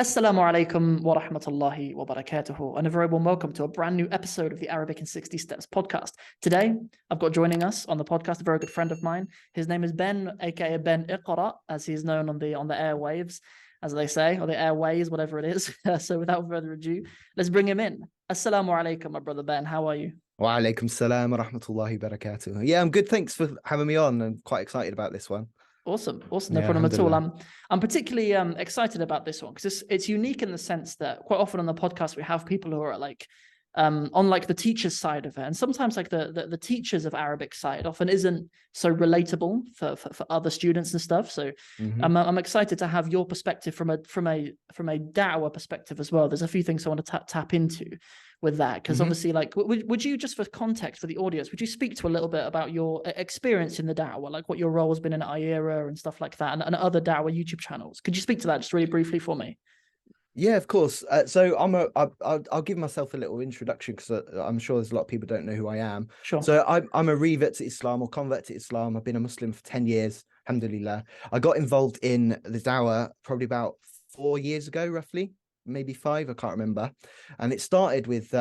Assalamu alaikum wa rahmatullahi wa barakatuhu, and a very warm welcome to a brand new episode of the Arabic in 60 Steps podcast. Today, I've got joining us on the podcast a very good friend of mine. His name is Ben, aka Ben Iqra, as he's known on the airwaves, as they say, or the airways, whatever it is. So without further ado, let's bring him in. Assalamu alaikum, my brother Ben. How are you? Wa alaikum salam wa rahmatullahi wa barakatuh. Yeah, I'm good. Thanks for having me on. I'm quite excited about this one. Awesome. No Yeah, problem at all. alhamdulillah. I'm particularly excited about this one because it's unique in the sense that quite often on the podcast we have people who are like on like the teacher's side of it, and sometimes like the teachers of Arabic side often isn't so relatable for other students and stuff. So I'm excited to have your perspective from a da'wah perspective as well. There's a few things I want to tap into with that, because obviously, like, would you, just for context for the audience, would you speak to a little bit about your experience in the da'wah, like what your role has been in Iqra and stuff like that, and other da'wah YouTube channels? Could you speak to that just really briefly for me? Yeah, of course. So I'll give myself a little introduction because I'm sure there's a lot of people don't know who I am. Sure. So I'm a revert to Islam or convert to Islam. I've been a Muslim for 10 years, alhamdulillah. I got involved in the da'wah probably about 4 years ago, roughly, maybe 5, I can't remember. And it started with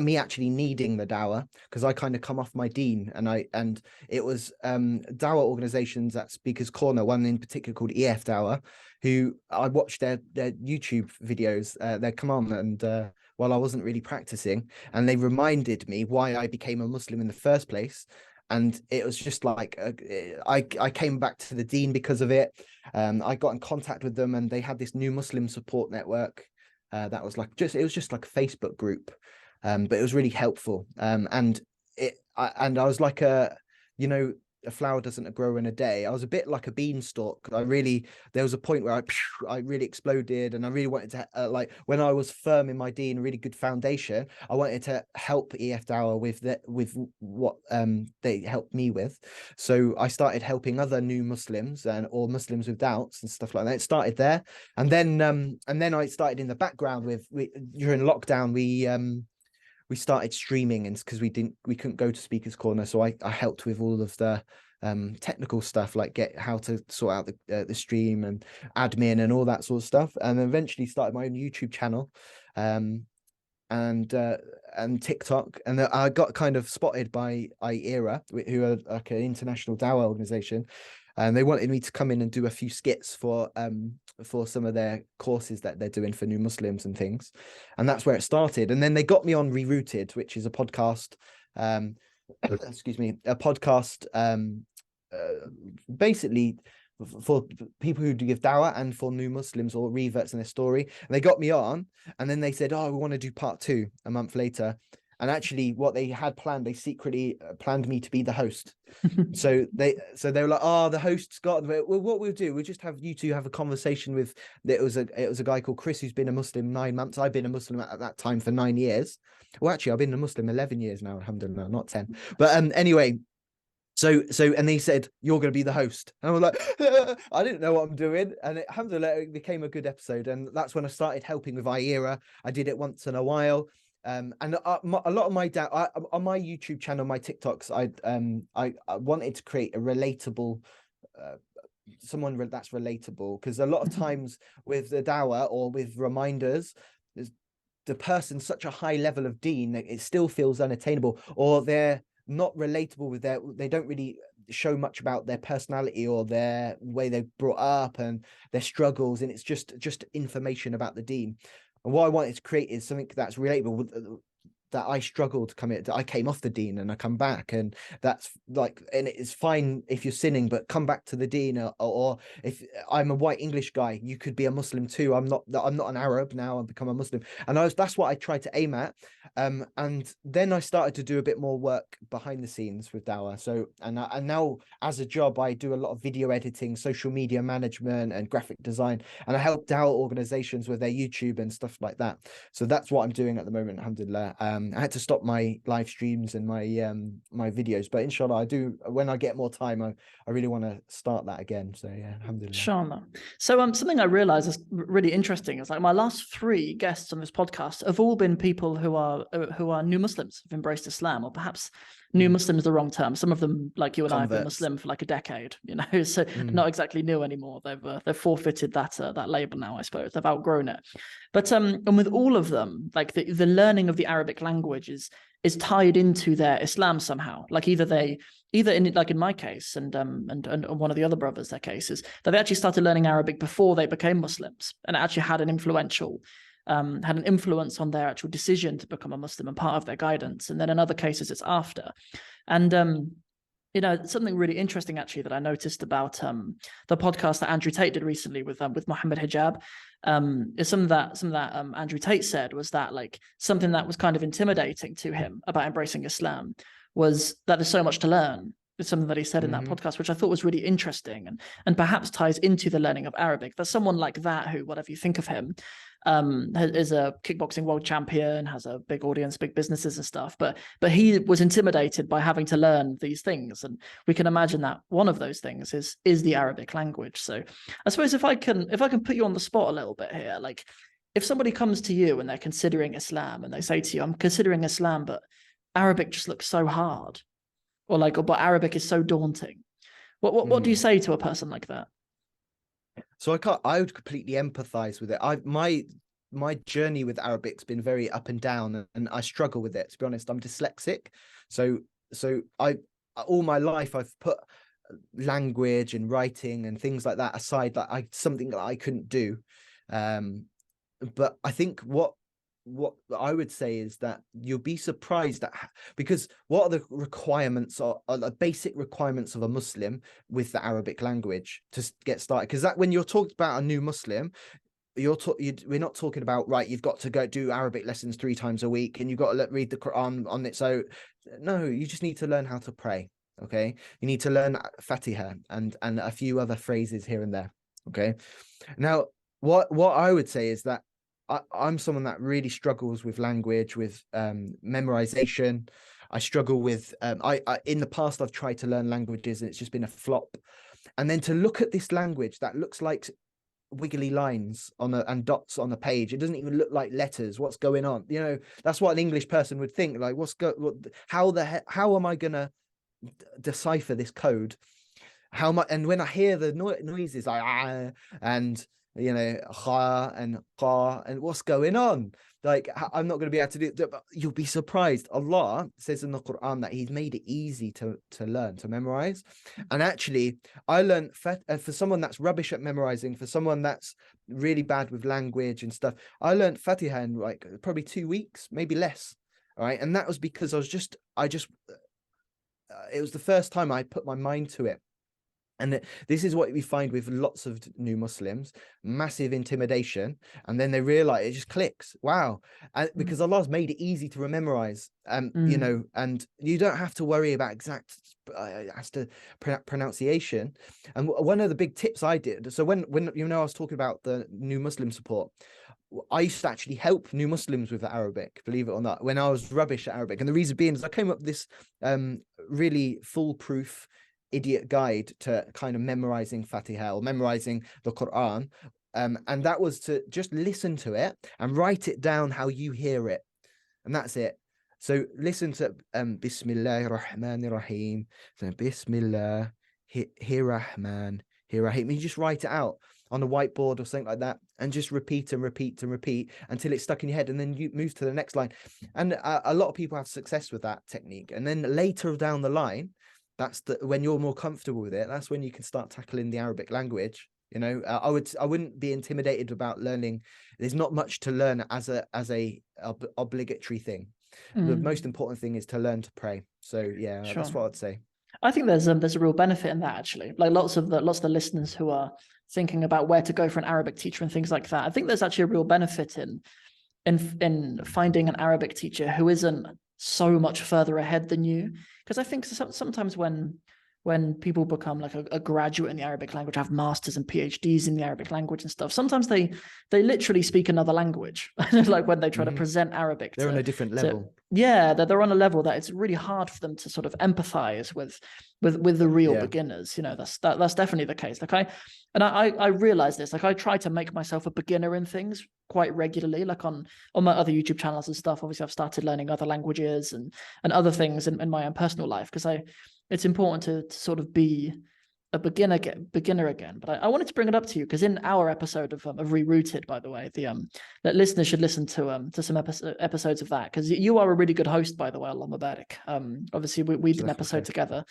me actually needing the dawah because I kind of come off my deen, and it was dawah organizations at Speaker's Corner, one in particular called EF Dawah, who I watched their YouTube videos, their command, and while I wasn't really practicing, and they reminded me why I became a Muslim in the first place. And it was just like I came back to the deen because of it. I got in contact with them, and they had this new Muslim support network that was like it was just like a Facebook group. But it was really helpful. And I was like a flower doesn't grow in a day. I was a bit like a beanstalk. There was a point where I really exploded, and I really wanted to like, when I was firm in my deen, a really good foundation, I wanted to help EF Dawah with what they helped me with. So I started helping other new Muslims or Muslims with doubts and stuff like that. It started there, and then I started in the background during lockdown. We started streaming, and because we couldn't go to Speaker's Corner, so I helped with all of the technical stuff, like how to sort out the stream and admin and all that sort of stuff, and eventually started my own YouTube channel and TikTok, and I got kind of spotted by Iqra, who are like an international dawah organization, and they wanted me to come in and do a few skits for some of their courses that they're doing for new Muslims and things. And that's where it started. And then they got me on Rerooted, which is a podcast, excuse me, a podcast basically for people who do give dawah and for new Muslims or reverts in their story. And they got me on, and then they said, oh, we want to do part 2 a month later. And actually what they had planned, they secretly planned me to be the host. So they were like, oh, the host's got, well, what we'll do, we'll just have you two have a conversation with, it was a guy called Chris, who's been a Muslim 9 months. I've been a Muslim at that time for 9 years. Well, actually, I've been a Muslim 11 years now, alhamdulillah, not 10. But anyway, so and they said, you're going to be the host. And I was like, I didn't know what I'm doing. And alhamdulillah, it became a good episode. And that's when I started helping with Iqra. I did it once in a while. And a lot of my on my YouTube channel, my TikToks, I wanted to create a relatable someone that's relatable, because a lot of times with the dawah or with reminders, the person's such a high level of deen that it still feels unattainable, or they're not relatable with they don't really show much about their personality or their way they're brought up and their struggles, and it's just information about the deen. And what I wanted to create is something that's relatable, that I struggled to come in. I came off the deen and I come back, and that's like, and it's fine if you're sinning, but come back to the deen. Or if I'm a white English guy, you could be a Muslim too. I'm not an Arab now. I've become a Muslim, and that's what I tried to aim at. And then I started to do a bit more work behind the scenes with dawah. So and now as a job, I do a lot of video editing, social media management, and graphic design, and I help dawah organizations with their YouTube and stuff like that. So that's what I'm doing at the moment, alhamdulillah. I had to stop my live streams and my my videos, but inshallah, I do, when I get more time, I really want to start that again. So yeah, alhamdulillah. Inshallah. So something I realized is really interesting is like my last 3 guests on this podcast have all been people who are new Muslims, who've embraced Islam, or perhaps new Muslim is the wrong term. Some of them, like you and I, have been Muslim for like a decade, you know, so not exactly new anymore. They've forfeited that label now, I suppose. They've outgrown it. But and with all of them, like the learning of the Arabic language is tied into their Islam somehow. Like either in, like in my case and one of the other brothers, their cases, that they actually started learning Arabic before they became Muslims, and it actually had an influence on their actual decision to become a Muslim and part of their guidance. And then in other cases, it's after. And you know, something really interesting actually that I noticed about the podcast that Andrew Tate did recently with Mohammed Hijab, is something that Andrew Tate said was that like something that was kind of intimidating to him about embracing Islam was that there's so much to learn. It's something that he said in that podcast, which I thought was really interesting and perhaps ties into the learning of Arabic. There's someone like that who, whatever you think of him, is a kickboxing world champion, has a big audience, big businesses and stuff, but he was intimidated by having to learn these things, and we can imagine that one of those things is the Arabic language. So I suppose if I can put you on the spot a little bit here, like if somebody comes to you and they're considering Islam and they say to you, I'm considering Islam, but Arabic just looks so hard, but Arabic is so daunting, what do you say to a person like that? So I would completely empathize with it. My journey with Arabic's been very up and down, and I struggle with it, to be honest. I'm dyslexic. So I all my life I've put language and writing and things like that aside, like something that I couldn't do. But I think what I would say is that you'll be surprised at, because what are the requirements are the basic requirements of a Muslim with the Arabic language to get started? Because that when you're talking about a new Muslim, we're not talking about, right, you've got to go do Arabic lessons 3 times a week and you've got to read the Quran on it. So no, you just need to learn how to pray. Okay, you need to learn Fatiha and a few other phrases here and there. Okay, now what I would say is that I'm someone that really struggles with language, with memorization. I struggle with I in the past I've tried to learn languages and it's just been a flop. And then to look at this language that looks like wiggly lines and dots on a page, it doesn't even look like letters. What's going on? You know, that's what an English person would think. Like, how am I gonna decipher this code? How much? And when I hear the noises, and you know, kha and qa, and what's going on? Like, I'm not going to be able to do it, but you'll be surprised. Allah says in the Quran that he's made it easy to learn, to memorize. And actually, I learned for someone that's rubbish at memorizing, for someone that's really bad with language and stuff, I learned Fatiha in like probably 2 weeks, maybe less. All right. And that was because it was the first time I put my mind to it. And this is what we find with lots of new Muslims: massive intimidation, and then they realize it just clicks. Wow. And because Allah's made it easy to memorize, you know, and you don't have to worry about exact as to pronunciation. And one of the big tips I did, so when you know I was talking about the new Muslim support, I used to actually help new Muslims with the Arabic, believe it or not, when I was rubbish at Arabic. And the reason being is I came up with this really foolproof idiot guide to kind of memorizing Fatiha or memorizing the Quran, and that was to just listen to it and write it down how you hear it, and that's it. So listen to Bismillahir Rahmanir Rahim, so Bismillah Rahman Rahim. You just write it out on a whiteboard or something like that, and just repeat and repeat and repeat until it's stuck in your head, and then you move to the next line. And a lot of people have success with that technique. And then later down the line, when you're more comfortable with it, that's when you can start tackling the Arabic language. You know, I wouldn't be intimidated about learning. There's not much to learn as a obligatory thing. The most important thing is to learn to pray. So yeah, sure. That's what I'd say. I think there's a real benefit in that, actually. Like lots of the listeners who are thinking about where to go for an Arabic teacher and things like that, I think there's actually a real benefit in finding an Arabic teacher who isn't so much further ahead than you. Because I think sometimes when when people become like a graduate in the Arabic language, have masters and PhDs in the Arabic language and stuff, sometimes they literally speak another language. Like when they try to present Arabic, they're on a different level. Yeah, they're on a level that it's really hard for them to sort of empathize with the real beginners. You know, that's definitely the case. Like I realize this. Like I try to make myself a beginner in things quite regularly. Like on my other YouTube channels and stuff. Obviously, I've started learning other languages and other things in my own personal life, because it's important to sort of be a beginner again. But I wanted to bring it up to you because in our episode of Rerooted, by the way, that listeners should listen to some episodes of that, because you are a really good host, by the way. Allah Mubarak. Obviously we did an episode together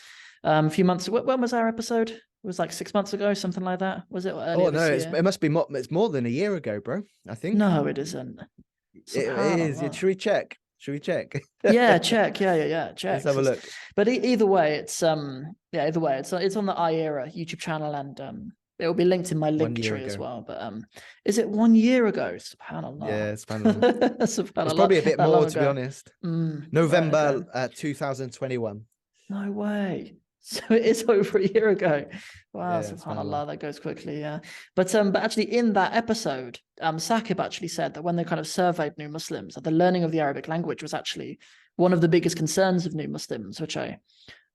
a few months ago. When was our episode? It was like 6 months ago, something like that. Was it? Oh no, it must be more. It's more than a year ago, bro. I think. No, it isn't. It is. Should we check? Yeah, check. Yeah, check. Let's have a look. But either way, it's on the Iqra YouTube channel, and it will be linked in my link tree as well. But is it 1 year ago? Subhanallah. Yeah, subhanallah. Subhanallah. It's probably a bit more, to be honest. November right, okay. 2021. No way. So it is over a year ago. Wow, Yeah, subhanallah, that goes quickly, yeah. But actually in that episode, Saqib actually said that when they kind of surveyed new Muslims, that the learning of the Arabic language was actually one of the biggest concerns of new Muslims, which I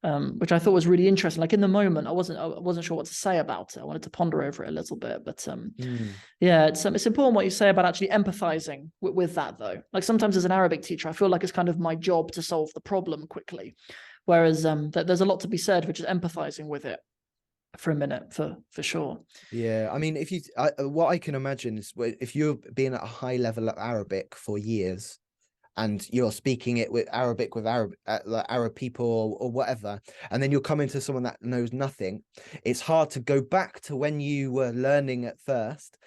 thought was really interesting. Like in the moment, I wasn't sure what to say about it. I wanted to ponder over it a little bit, but yeah, it's important what you say about actually empathizing with that, though. Like sometimes as an Arabic teacher, I feel like it's kind of my job to solve the problem quickly. Whereas there's a lot to be said for just empathizing with it for a minute, for sure. Yeah, I mean, what I can imagine is if you're being at a high level of Arabic for years, and you're speaking it with Arab people or whatever, and then you're coming to someone that knows nothing, it's hard to go back to when you were learning at first,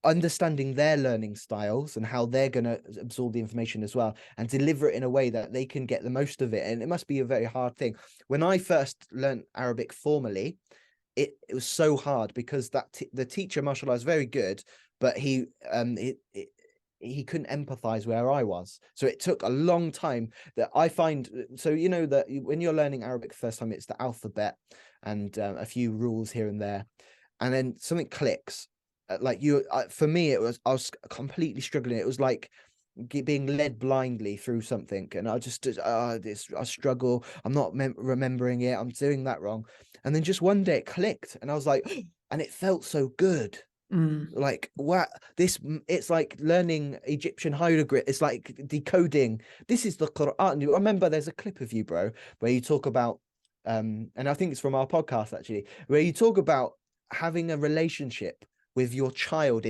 understanding their learning styles and how they're going to absorb the information as well and deliver it in a way that they can get the most of it. And it must be a very hard thing. When I first learned Arabic formally, it was so hard because the teacher, mashallah, is very good, but he couldn't empathize where I was. So it took a long time that I find. So, you know, that when you're learning Arabic first time, it's the alphabet and a few rules here and there. And then something clicks. For me, I was completely struggling. It was like being led blindly through something. And I just, I struggle. I'm not remembering it. I'm doing that wrong. And then just one day it clicked and I was like, and it felt so good. Like what it's like learning Egyptian hieroglyph. It's like decoding. This is the Quran. You remember there's a clip of you, bro, where you talk about and I think it's from our podcast actually, where you talk about having a relationship with your child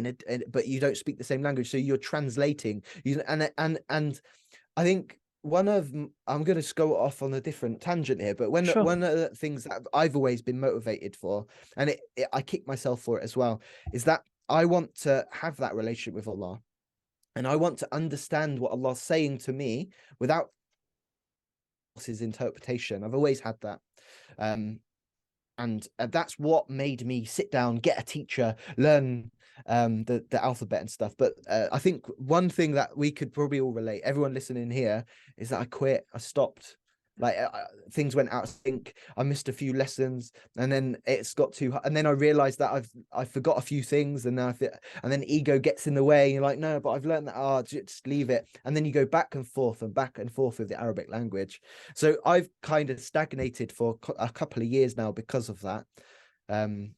but you don't speak the same language, so you're translating. And I think I'm going to go off on a different tangent here, but one of the things that I've always been motivated for, and I kick myself for it as well, is that I want to have that relationship with Allah, and I want to understand what Allah's saying to me without his interpretation. I've always had that. And that's what made me sit down, get a teacher, learn the alphabet and stuff. But I think one thing that we could probably all relate, everyone listening here, is that I quit. I stopped. Like things went out of sync. I missed a few lessons, and then it's got too. And then I realized that I forgot a few things, and then ego gets in the way. And you're like, no, but I've learned that. Just leave it. And then you go back and forth with the Arabic language. So I've kind of stagnated for a couple of years now because of that, and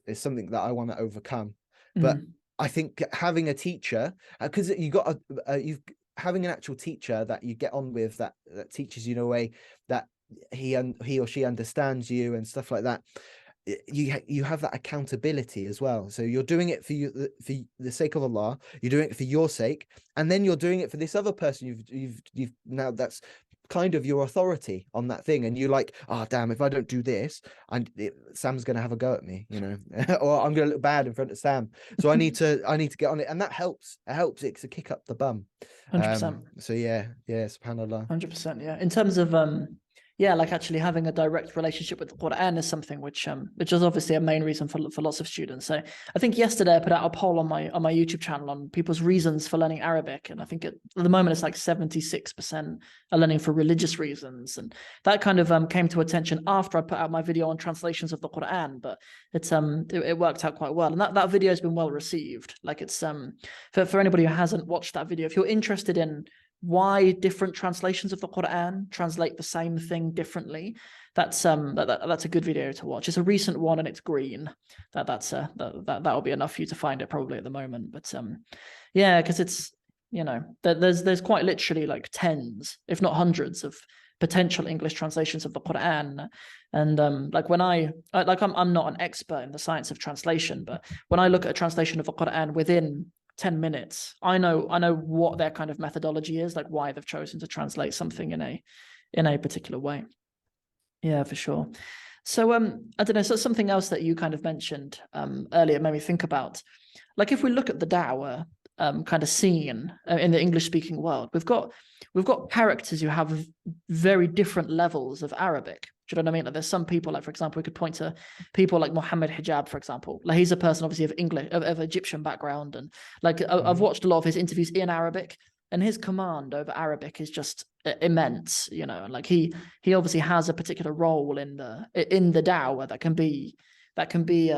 it's something that I want to overcome. But I think having a teacher, because having an actual teacher that you get on with, that teaches you in a way that he or she understands you and stuff like that, you have that accountability as well. So you're doing it for the sake of Allah, you're doing it for your sake, and then you're doing it for this other person you've now that's kind of your authority on that thing, and you're like, oh damn, if I don't do this, Sam's gonna have a go at me, you know, or I'm gonna look bad in front of Sam, so I need to get on it. And that helps. It's a kick up the bum. 100%. So yeah, subhanallah. 100%. Yeah. In terms of yeah, like actually having a direct relationship with the Quran is something which is obviously a main reason for lots of students. So I think yesterday I put out a poll on my YouTube channel on people's reasons for learning Arabic, and I think at the moment it's like 76% are learning for religious reasons, and that kind of came to attention after I put out my video on translations of the Quran. But it worked out quite well, and that video has been well received. Like it's for anybody who hasn't watched that video, if you're interested in why different translations of the Quran translate the same thing differently, that's a good video to watch. It's a recent one and it's green. That'll be enough for you to find it probably at the moment. But yeah, because it's, you know, there's quite literally like tens, if not hundreds, of potential English translations of the Quran. And like when I'm not an expert in the science of translation, but when I look at a translation of the Quran within 10 minutes, I know what their kind of methodology is, like why they've chosen to translate something in a particular way. Yeah, for sure. So I don't know, so something else that you kind of mentioned earlier made me think about, like if we look at the Dawah kind of scene in the English speaking world, we've got characters who have very different levels of Arabic. Do you know what I mean? Like there's some people, like for example, we could point to people like Muhammad Hijab, for example. Like he's a person obviously of Egyptian background, and like I've watched a lot of his interviews in Arabic, and his command over Arabic is just immense, you know. And like he obviously has a particular role in the Dawah that can be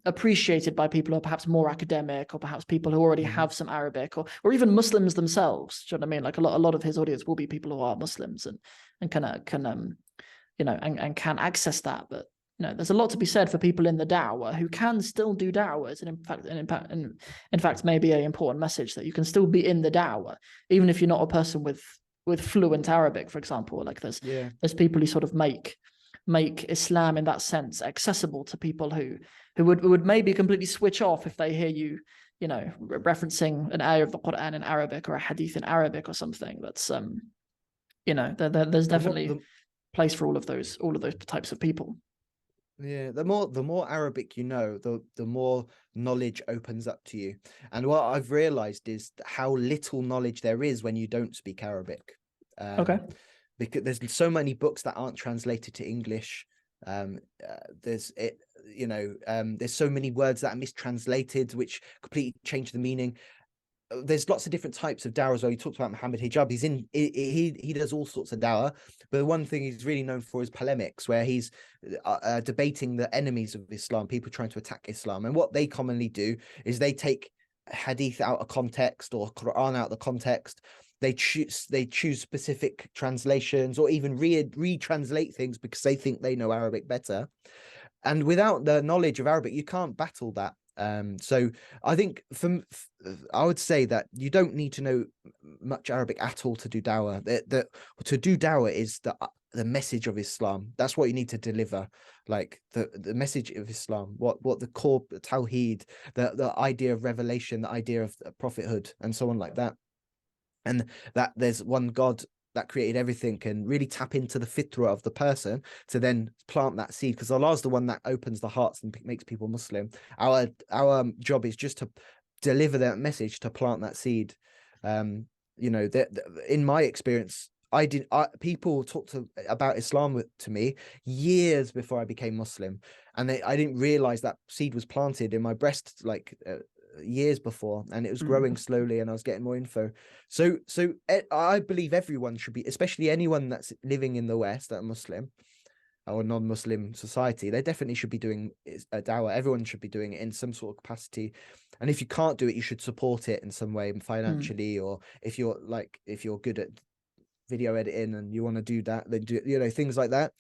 appreciated by people who are perhaps more academic, or perhaps people who already have some Arabic, or even Muslims themselves. Do you know what I mean? Like a lot of his audience will be people who are Muslims and can you know, and can access that. But you know, there's a lot to be said for people in the Dawah who can still do Dawahs, and in fact, maybe an important message that you can still be in the Dawah even if you're not a person with fluent Arabic, for example. Like there's people who sort of make Islam in that sense accessible to people who would maybe completely switch off if they hear you know, referencing an ayah of the Quran in Arabic or a hadith in Arabic or something. That's you know, there's definitely place for all of those types of people. Yeah, the more Arabic you know, the more knowledge opens up to you. And what I've realized is how little knowledge there is when you don't speak Arabic. Okay. Because there's so many books that aren't translated to English. There's so many words that are mistranslated, which completely change the meaning. There's lots of different types of dawah as well. You talked about Muhammad Hijab. He does all sorts of dawah, but the one thing he's really known for is polemics, where he's debating the enemies of Islam, people trying to attack Islam. And what they commonly do is they take hadith out of context or Quran out of the context. They choose specific translations, or even retranslate things because they think they know Arabic better. And without the knowledge of Arabic, you can't battle that. So I think I would say that you don't need to know much Arabic at all to do dawah. To do dawah is the message of Islam. That's what you need to deliver, like the message of Islam, what the core tawheed, the idea of revelation, the idea of prophethood, and so on like that. And that there's one God that created everything, can really tap into the fitrah of the person to then plant that seed, because Allah's the one that opens the hearts and makes people Muslim. Our job is just to deliver that message, to plant that seed. You know, in my experience, people talked about Islam to me years before I became Muslim, and I didn't realize that seed was planted in my breast like years before, and it was growing slowly, and I was getting more info. So I believe everyone should be, especially anyone that's living in the West that are Muslim or non-Muslim society, they definitely should be doing a dawah. Everyone should be doing it in some sort of capacity, and if you can't do it, you should support it in some way, financially, or if you're good at video editing and you want to do that, then do, you know, things like that.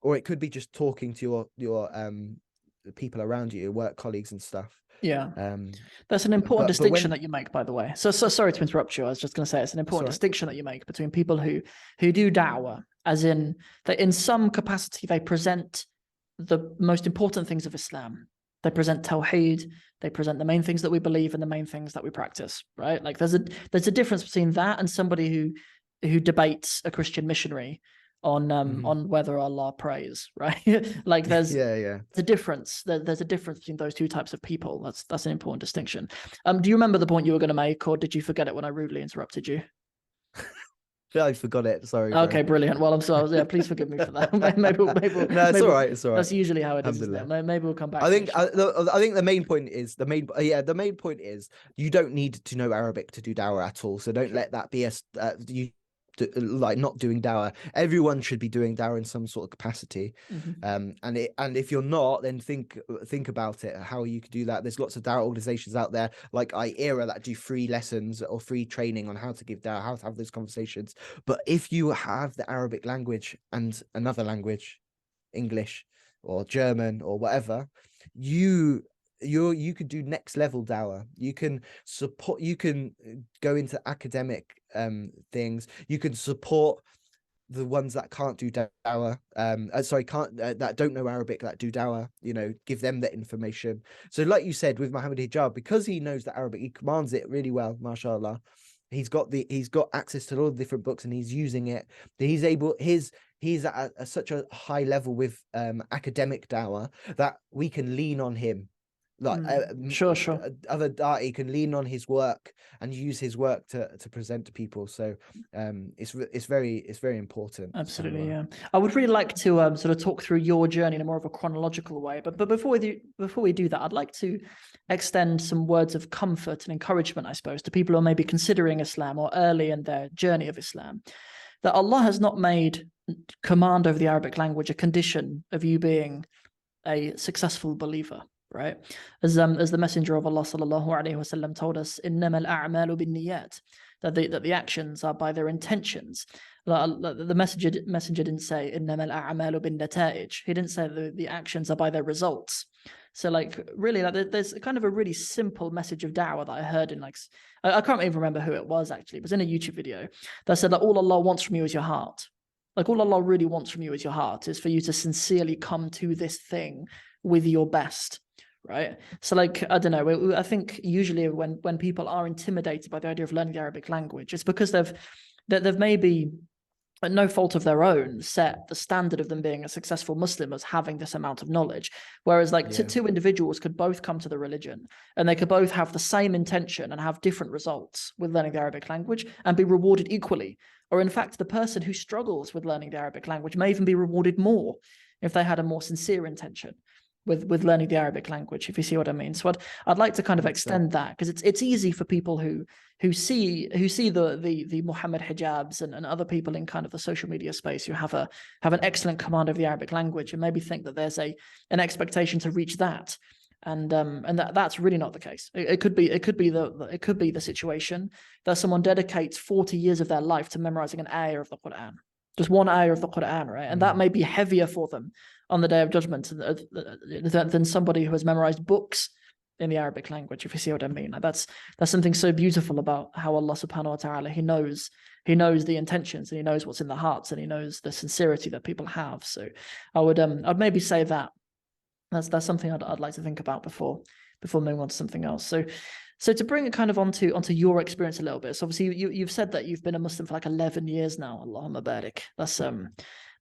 Or it could be just talking to your people around you, your work colleagues and stuff. Yeah, that's an important distinction that you make, by the way. So sorry to interrupt you. I was just going to say it's an important distinction that you make between people who do dawah, as in that in some capacity they present the most important things of Islam. They present tawheed. They present the main things that we believe and the main things that we practice. Right? Like there's a difference between that and somebody who debates a Christian missionary on whether Allah prays, right? Like there's a difference. There's a difference between those two types of people. That's an important distinction. Do you remember the point you were going to make, or did you forget it when I rudely interrupted you? I forgot it. Sorry, bro. Okay, brilliant. Well, I'm sorry. Yeah, please forgive me for that. No, it's all right. It's all right. That's usually how it is, isn't it? Alhamdulillah. Maybe we'll come back I to think it. I think the main point is the main point is you don't need to know Arabic to do dawah at all. So don't let that be you like not doing dawah. Everyone should be doing dawah in some sort of capacity. And if you're not, then think about it, how you could do that. There's lots of dawah organizations out there like Iqra that do free lessons or free training on how to give dawah, how to have those conversations. But if you have the Arabic language and another language, English or German or whatever, you could do next level dawah. You can go into academic things. You can support the ones that can't do dawah, that don't know Arabic, that do dawah, give them the information. So like you said with Muhammad Hijab, because he knows the Arabic, he commands it really well, mashallah. He's got access to all the different books and he's using it. He's at such a high level with academic dawah that we can lean on him. Like sure. Other da'i can lean on his work and use his work to present to people. So it's very important. Absolutely. So, yeah, I would really like to sort of talk through your journey in a more of a chronological way, but before we do that, I'd like to extend some words of comfort and encouragement, I suppose, to people who are maybe considering Islam or early in their journey of Islam, that Allah has not made command over the Arabic language a condition of you being a successful believer. Right, as the Messenger of Allah sallallahu alaihi wasallam told us, "Innamal a'malu binniyat," that the actions are by their intentions. The messenger didn't say "Innamal a'malu binnata'ij." He didn't say the actions are by their results. So, like, really, like, there's kind of a really simple message of da'wah that I heard in, like, I can't even remember who it was actually. It was in a YouTube video that said that all Allah wants from you is your heart. Like, all Allah really wants from you is your heart, is for you to sincerely come to this thing with your best. Right. So, like, I don't know, I think usually when people are intimidated by the idea of learning the Arabic language, it's because they've maybe, at no fault of their own, set the standard of them being a successful Muslim as having this amount of knowledge. Whereas, like, two individuals could both come to the religion and they could both have the same intention and have different results with learning the Arabic language and be rewarded equally. Or in fact, the person who struggles with learning the Arabic language may even be rewarded more if they had a more sincere intention with learning the Arabic language, if you see what I mean. So I'd like to kind of extend that, because it's easy for people who see the Muhammad hijabs and other people in kind of the social media space who have an excellent command of the Arabic language and maybe think that there's an expectation to reach that. And that's really not the case. It could be the situation that someone dedicates 40 years of their life to memorizing an ayah of the Quran, just one ayah of the Quran, right? And that may be heavier for them on the Day of Judgment than somebody who has memorized books in the Arabic language, if you see what I mean. Like, that's something so beautiful about how Allah subhanahu wa ta'ala, He knows the intentions and He knows what's in the hearts and He knows the sincerity that people have. So I'd maybe say that that's something I'd like to think about before moving on to something else. So to bring it kind of onto your experience a little bit. So obviously you've said that you've been a Muslim for like 11 years now. Allahumma barik.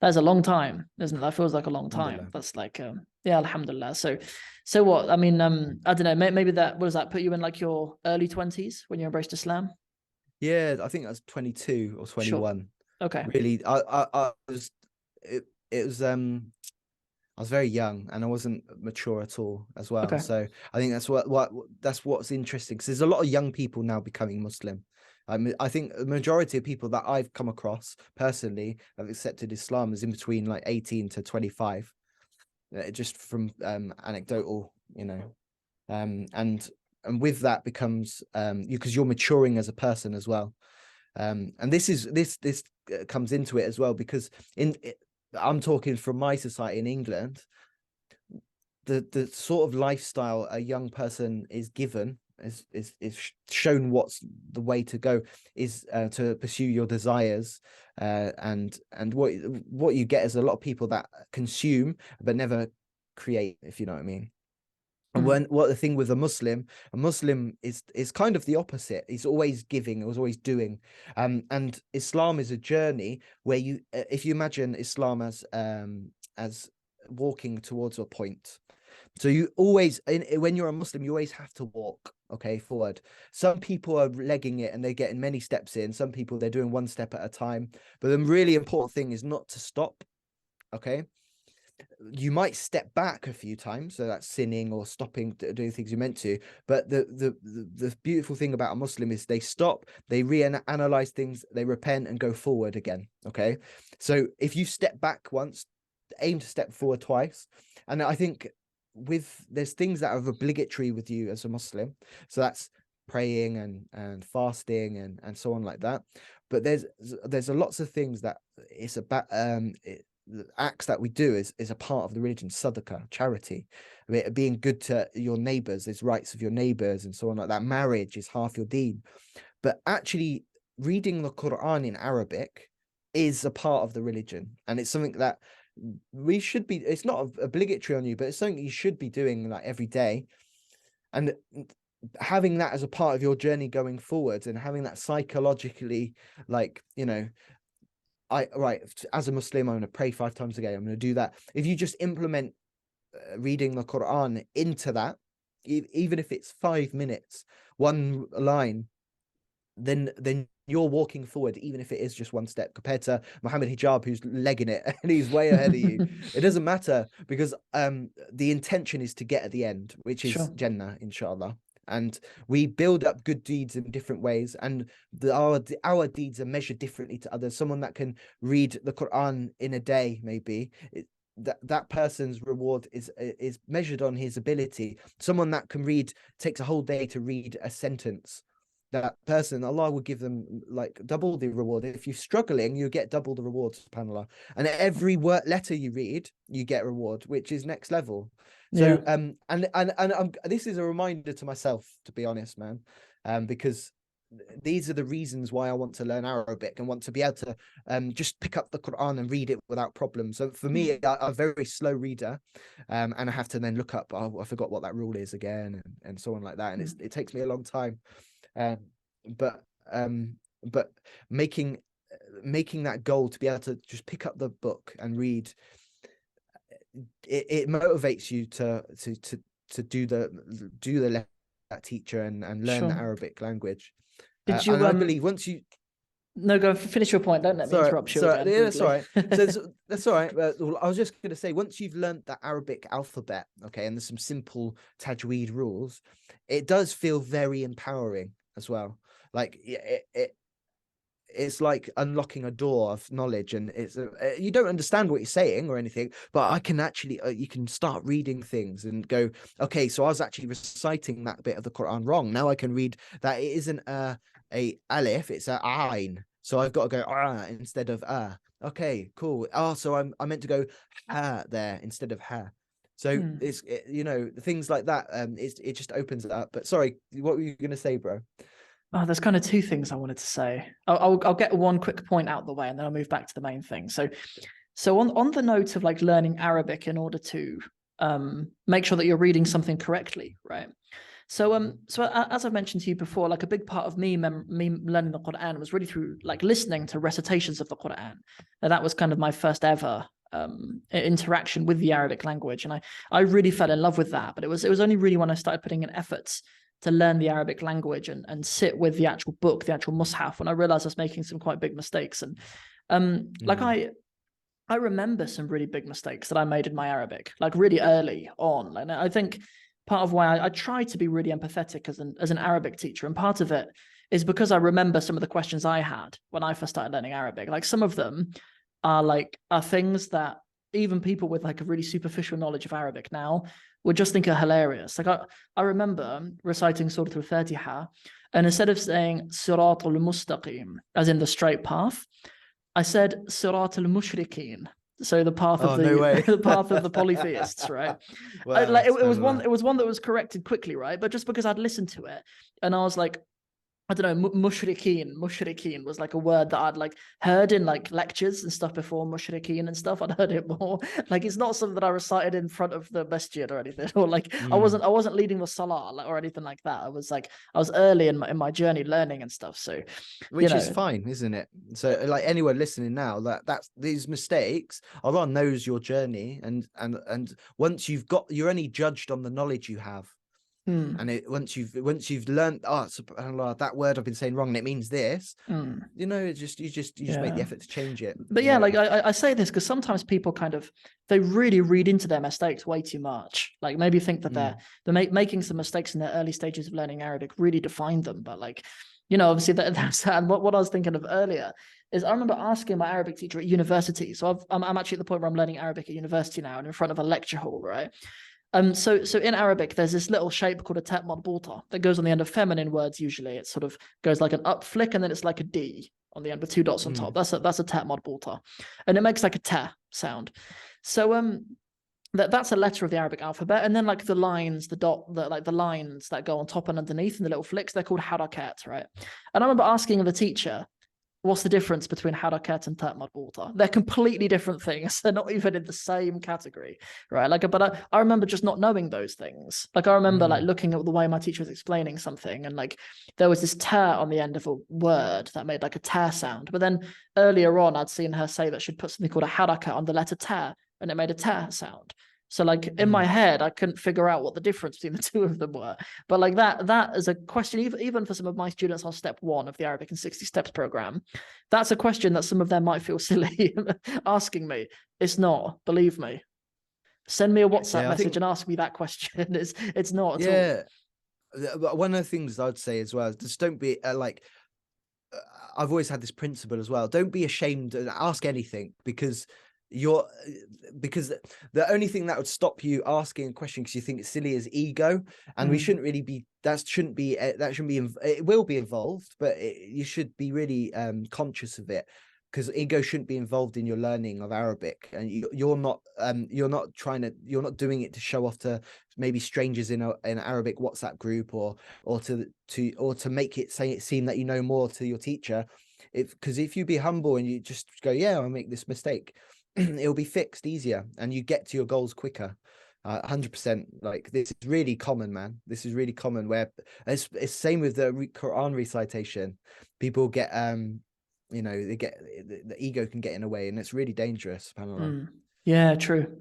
That's a long time, isn't it? That feels like a long time. That's like alhamdulillah. So what? I mean, I don't know. Maybe what does that put you in, like, your early 20s when you embraced Islam? Yeah, I think I was 22 or 21. Sure. Okay. Really, I was. It was. I was very young and I wasn't mature at all as well. Okay. So I think that's what's interesting, because there's a lot of young people now becoming Muslim. I think the majority of people that I've come across personally have accepted Islam is in between like 18 to 25, just from anecdotal, and with that becomes because you're maturing as a person as well, and this comes into it as well, because I'm talking from my society in England, the sort of lifestyle a young person is given is shown what's the way to go is to pursue your desires, and what you get is a lot of people that consume but never create, if you know what I mean. And what the thing with a Muslim is kind of the opposite. He's always giving, he was always doing. And Islam is a journey where if you imagine Islam as walking towards a point. So you always, when you're a Muslim, you always have to walk. okay, forward. Some people are legging it and they're getting many steps in. Some people, they're doing one step at a time. But the really important thing is not to stop, okay? You might step back a few times, so that's sinning or stopping doing things you meant to. But the beautiful thing about a Muslim is they stop, they reanalyze things, they repent and go forward again. Okay, so if you step back once, aim to step forward twice. And I think there's things that are obligatory with you as a Muslim, so that's praying and fasting and so on like that. But there's a lots of things that it's about the acts that we do is a part of the religion. Sadaqah, charity, being good to your neighbors, there's rights of your neighbors and so on like that. Marriage is half your deen. But actually reading the Quran in Arabic is a part of the religion, and it's something that we should be, it's not obligatory on you, but it's something you should be doing like every day. And having that as a part of your journey going forward, and having that psychologically, like, you know, as a Muslim, I'm going to pray 5 times a day, I'm going to do that. If you just implement reading the Quran into that, even if it's 5 minutes, one line, then you're walking forward, even if it is just one step, compared to Muhammad Hijab, who's legging it and he's way ahead of you. It doesn't matter, because the intention is to get at the end, which is Jannah, inshallah. And we build up good deeds in different ways, and our deeds are measured differently to others. Someone that can read the Quran in a day, maybe that person's reward is measured on his ability. Someone that can read, takes a whole day to read a sentence, that person, Allah will give them like double the reward. If you're struggling, you get double the reward, subhanAllah. And every letter you read, you get reward, which is next level. So this is a reminder to myself, to be honest, man, because these are the reasons why I want to learn Arabic and want to be able to just pick up the Quran and read it without problem. So for me, I'm a very slow reader, and I have to then look up, oh, I forgot what that rule is again, and so on like that. And it takes me a long time. But making that goal to be able to just pick up the book and read, it motivates you to do the that teacher and learn the Arabic language. Did you and I believe once you go finish your point, don't let me interrupt you again. Yeah, that's all right. That's all right. I was just going to say, once you've learned the Arabic alphabet, okay, and there's some simple tajweed rules, it does feel very empowering as well. Like it's like unlocking a door of knowledge, and it's you don't understand what you're saying or anything, but I can actually you can start reading things and go, okay, so I was actually reciting that bit of the Quran wrong. Now I can read that it isn't a alif, it's a ayn, so I've got to go instead of okay, cool. So I meant to go ha there instead of ha. So it's things like that. It just opens it up. But sorry, what were you going to say, bro? Oh, there's kind of 2 things I wanted to say. I'll get one quick point out the way, and then I'll move back to the main thing. So on the note of like learning Arabic in order to make sure that you're reading something correctly, right? So as I've mentioned to you before, like a big part of me learning the Quran was really through like listening to recitations of the Quran. And that was kind of my first ever interaction with the Arabic language, and I really fell in love with that. But it was only really when I started putting in efforts to learn the Arabic language and sit with the actual book, the actual mushaf, when I realized I was making some quite big mistakes. And like I remember some really big mistakes that I made in my Arabic, like really early on. And I think part of why I try to be really empathetic as an Arabic teacher, and part of it is because I remember some of the questions I had when I first started learning Arabic. Like some of them are things that even people with like a really superficial knowledge of Arabic now would just think are hilarious. Like I remember reciting Surah Al-Fatiha, and instead of saying Sirat al-Mustaqim, as in the straight path, I said Sirat al-Mushrikeen. So the path of the path of the polytheists, right? Wow, it was one that was corrected quickly, right? But just because I'd listened to it and I was like, I don't know, mushrikeen was like a word that I'd like heard in like lectures and stuff before, mushrikeen and stuff. I'd heard it more. Like it's not something that I recited in front of the masjid or anything, or like I wasn't leading the salah or anything like that. I was early in my journey learning and stuff. So which is fine, isn't it? So like anyone listening now, that's these mistakes, Allah knows your journey, and once you're only judged on the knowledge you have. And once you've learned, subhanAllah, that word I've been saying wrong and it means this, you know, you just make the effort to change it. But yeah, like I say this because sometimes people they really read into their mistakes way too much. Like maybe think that they're making some mistakes in their early stages of learning Arabic really define them. But like, you know, obviously that's and what I was thinking of earlier is I remember asking my Arabic teacher at university. So I'm actually at the point where I'm learning Arabic at university now and in front of a lecture hall, right? So in Arabic, there's this little shape called a ta marbuta that goes on the end of feminine words. Usually, it sort of goes like an up flick, and then it's like a D on the end with two dots on top. That's a ta marbuta, and it makes like a ta sound. So that's a letter of the Arabic alphabet, and then like the lines, the lines that go on top and underneath, and the little flicks, they're called harakat, right? And I remember asking the teacher, what's the difference between harakat and ta marbuta? They're completely different things. They're not even in the same category, right? Like, but I remember just not knowing those things. Like, I remember like looking at the way my teacher was explaining something, and like there was this ta on the end of a word that made like a ta sound. But then earlier on, I'd seen her say that she'd put something called a harakat on the letter ta, and it made a ta sound. So like in my head, I couldn't figure out what the difference between the two of them were. But like that is a question, even for some of my students on step 1 of the Arabic in 60 Steps program, that's a question that some of them might feel silly asking me. It's not, believe me. Send me a WhatsApp message and ask me that question. It's not at all. One of the things I'd say as well is just don't be I've always had this principle as well. Don't be ashamed and ask anything, because the only thing that would stop you asking a question because you think it's silly is ego, and we shouldn't really be. It will be involved, but you should be really conscious of it, because ego shouldn't be involved in your learning of Arabic, and you're not doing it to show off to maybe strangers in an Arabic WhatsApp group or to make it seem that you know more to your teacher. Because if you be humble and you just go, I'll make this mistake, it'll be fixed easier and you get to your goals quicker. 100%. Like, this is really common, man. This is really common, where it's same with the Quran recitation. People get they get the ego can get in the way, and it's really dangerous. Yeah, true.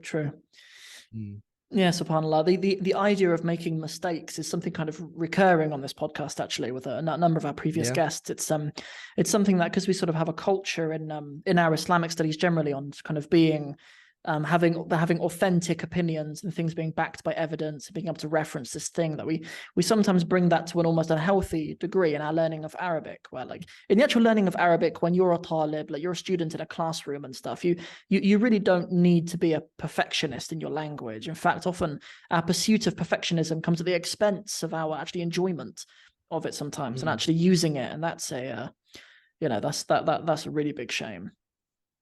Yeah, subhanAllah. The idea of making mistakes is something kind of recurring on this podcast, actually, with a number of our previous guests. It's something that, because we sort of have a culture in our Islamic studies generally on kind of being having authentic opinions and things being backed by evidence, being able to reference this thing, that we sometimes bring that to an almost unhealthy degree in our learning of Arabic, where like in the actual learning of Arabic, when you're a talib, like you're a student in a classroom and stuff, you really don't need to be a perfectionist in your language. In fact, often our pursuit of perfectionism comes at the expense of our actually enjoyment of it sometimes and actually using it. And that's that's a really big shame.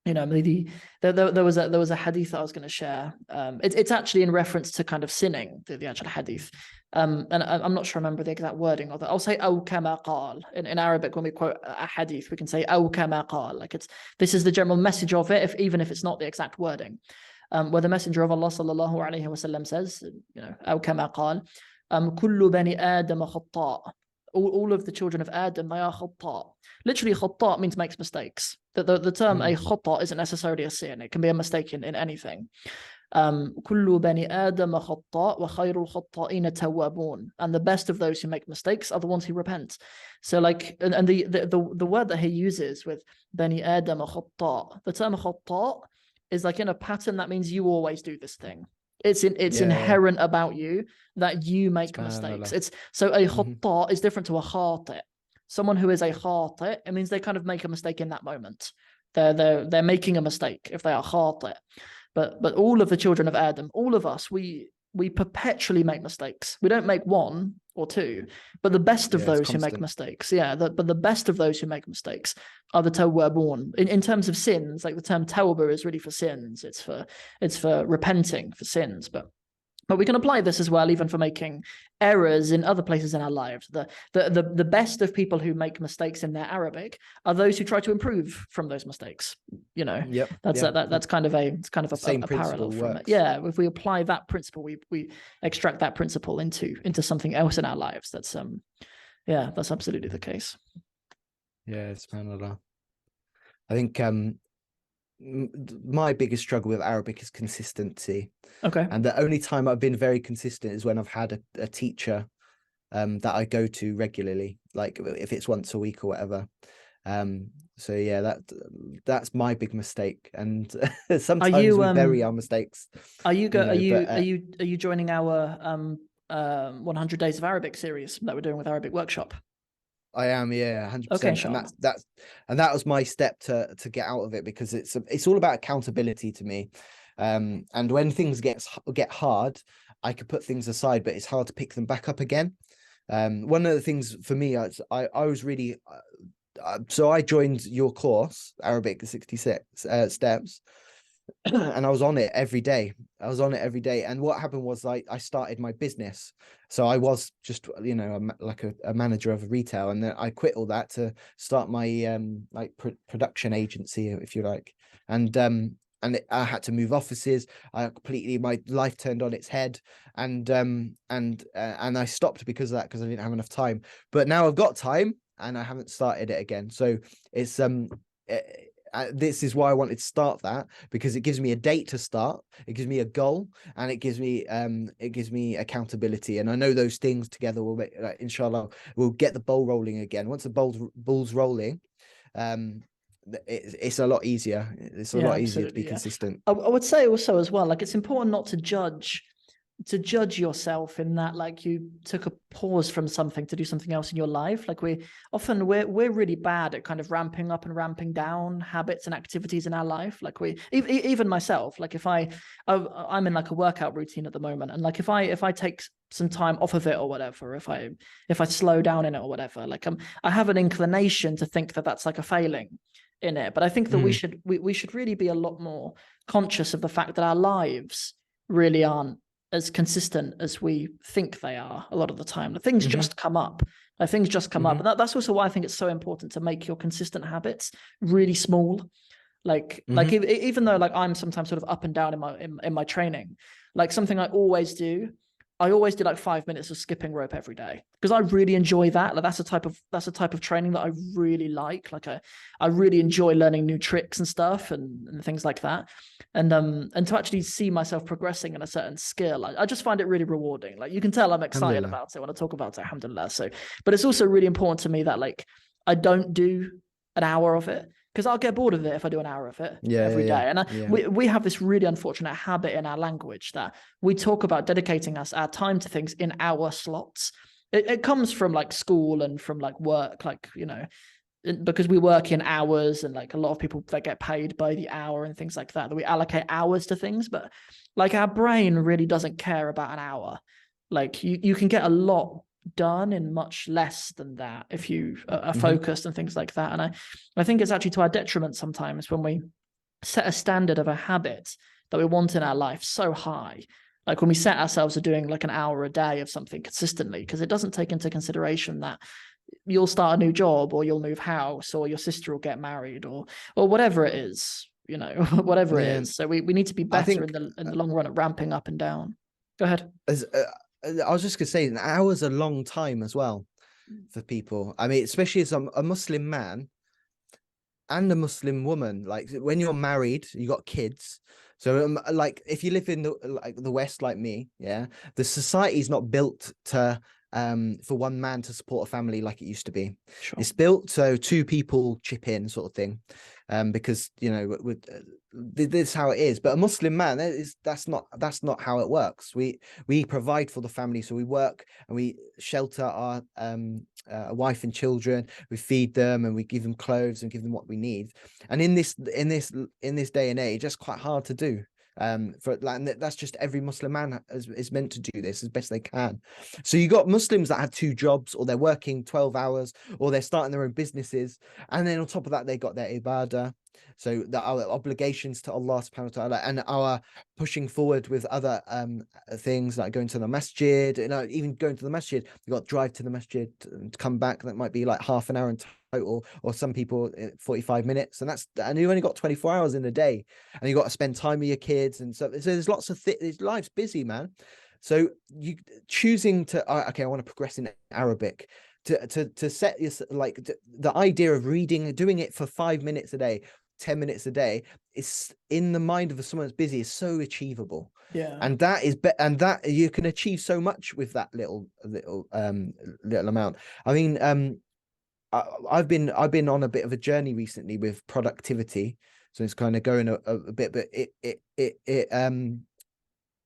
You know, maybe there was a hadith I was going to share. It's actually in reference to kind of sinning, the actual hadith. And I'm not sure I remember the exact wording of it. I'll say "aw kama qal." In Arabic, when we quote a hadith, we can say "aw kama qal." Like this is the general message of it, even if it's not the exact wording. Where the Messenger of Allah sallallahu alaihi wasallam says, "aw kama qal, kullu bani Adam khata." All of the children of Adam, they are khata. Literally, khata means makes mistakes. The term a khata isn't necessarily a sin. It can be a mistake in anything. كل بني آدم خطاء وخير الخطائين التوابون. And the best of those who make mistakes are the ones who repent. So like, and the word that he uses with bani Adam khata, the term khata is like in a pattern that means you always do this thing. It's inherent about you that you make mistakes. So a khata is different to a khati. Someone who is a khati, it means they kind of make a mistake in that moment. They're making a mistake if they are khati. But all of the children of Adam, all of us, we perpetually make mistakes. We don't make one or two, but the best of those who make mistakes, but the best of those who make mistakes are the tawwabun. In terms of sins, like the term tawbah is really for sins. It's for repenting for sins, but we can apply this as well, even for making errors in other places in our lives. The best of people who make mistakes in their Arabic are those who try to improve from those mistakes. That's kind of a parallel from it. Yeah, if we apply that principle, we extract that principle into something else in our lives. That's absolutely the case. Yeah, subhanAllah. I think my biggest struggle with Arabic is consistency. Okay. And the only time I've been very consistent is when I've had a teacher that I go to regularly, like if it's once a week or whatever. So yeah, that's my big mistake. And sometimes we bury our mistakes. Are you joining our 100 Days of Arabic series that we're doing with Arabic Workshop? I am, yeah, 100%. Okay, and that was my step to get out of it, because it's all about accountability to me. And when things get hard, I could put things aside, but it's hard to pick them back up again. One of the things for me, I was really so I joined your course, Arabic 66 steps, and I was on it every day. And what happened was I started my business. So I was just, like a manager of retail, and then I quit all that to start my production agency, if you like. And I had to move offices. My life turned on its head, and I stopped because of that, because I didn't have enough time. But now I've got time, and I haven't started it again. So it's this is why I wanted to start that, because it gives me a date to start, it gives me a goal, and it gives me accountability. And I know those things together will make, inshallah, we'll get the ball rolling again. Once the ball's rolling, it's a lot easier. It's a lot easier to be consistent. I would say also as well, like, it's important not to judge yourself in that, like, you took a pause from something to do something else in your life. Like, we're really bad at kind of ramping up and ramping down habits and activities in our life. Like, even myself, like, if I'm in like a workout routine at the moment, and like if I take some time off of it or whatever, if I slow down in it or whatever, like I have an inclination to think that that's like a failing in it. But I think that we should really be a lot more conscious of the fact that our lives really aren't as consistent as we think they are a lot of the time. The things just come up. Things just come up. And that's also why I think it's so important to make your consistent habits really small. Like even though, like, I'm sometimes sort of up and down in my training, like, something I always do like 5 minutes of skipping rope every day, because I really enjoy that. Like, that's a type of training that I really like. Like, I really enjoy learning new tricks and stuff and things like that. And to actually see myself progressing in a certain skill, I just find it really rewarding. Like, you can tell I'm excited about it when I talk about it, alhamdulillah. So, but it's also really important to me that, like, I don't do an hour of it, because I'll get bored of it if I do an hour of it every day. And we have this really unfortunate habit in our language that we talk about dedicating our time to things in hour slots. It comes from like school and from like work, like, because we work in hours, and like a lot of people that get paid by the hour and things like that we allocate hours to things. But like, our brain really doesn't care about an hour. Like, you can get a lot done in much less than that if you are focused and things like that. And I think it's actually to our detriment sometimes when we set a standard of a habit that we want in our life so high, like when we set ourselves to doing like an hour a day of something consistently, because it doesn't take into consideration that you'll start a new job, or you'll move house, or your sister will get married, or whatever it is, whatever it is. So we need to be better in the long run at ramping up and down. Go ahead. I was just going to say, an hour's a long time as well for people. I mean, especially as a Muslim man and a Muslim woman. Like, when you're married, you got kids. So like, if you live in the West like me, the society is not built to for one man to support a family like it used to be. Sure. It's built so two people chip in, sort of thing, because this is how it is. But a Muslim man, that's not how it works. We provide for the family, so we work and we shelter our wife and children. We feed them and we give them clothes and give them what we need. And in this day and age, that's quite hard to do. That's just every Muslim man is meant to do this as best they can. So you got Muslims that have two jobs, or they're working 12 hours, or they're starting their own businesses, and then on top of that they got their ibadah, so our obligations to Allah subhanahu wa ta'ala, and our pushing forward with other things like going to the masjid. Even going to the masjid, you got to drive to the masjid and come back. That might be like half an hour in total, or some people 45 minutes, and you only got 24 hours in a day, and you got to spend time with your kids. And so there's lots of life's busy, man. So you choosing to I want to progress in Arabic, to set your, like, the idea of reading, doing it for 5 minutes a day, 10 minutes a day, is in the mind of someone that's busy, is so achievable. Yeah. And that is and that you can achieve so much with that little amount. I mean, I've been on a bit of a journey recently with productivity, so it's kind of going a bit, but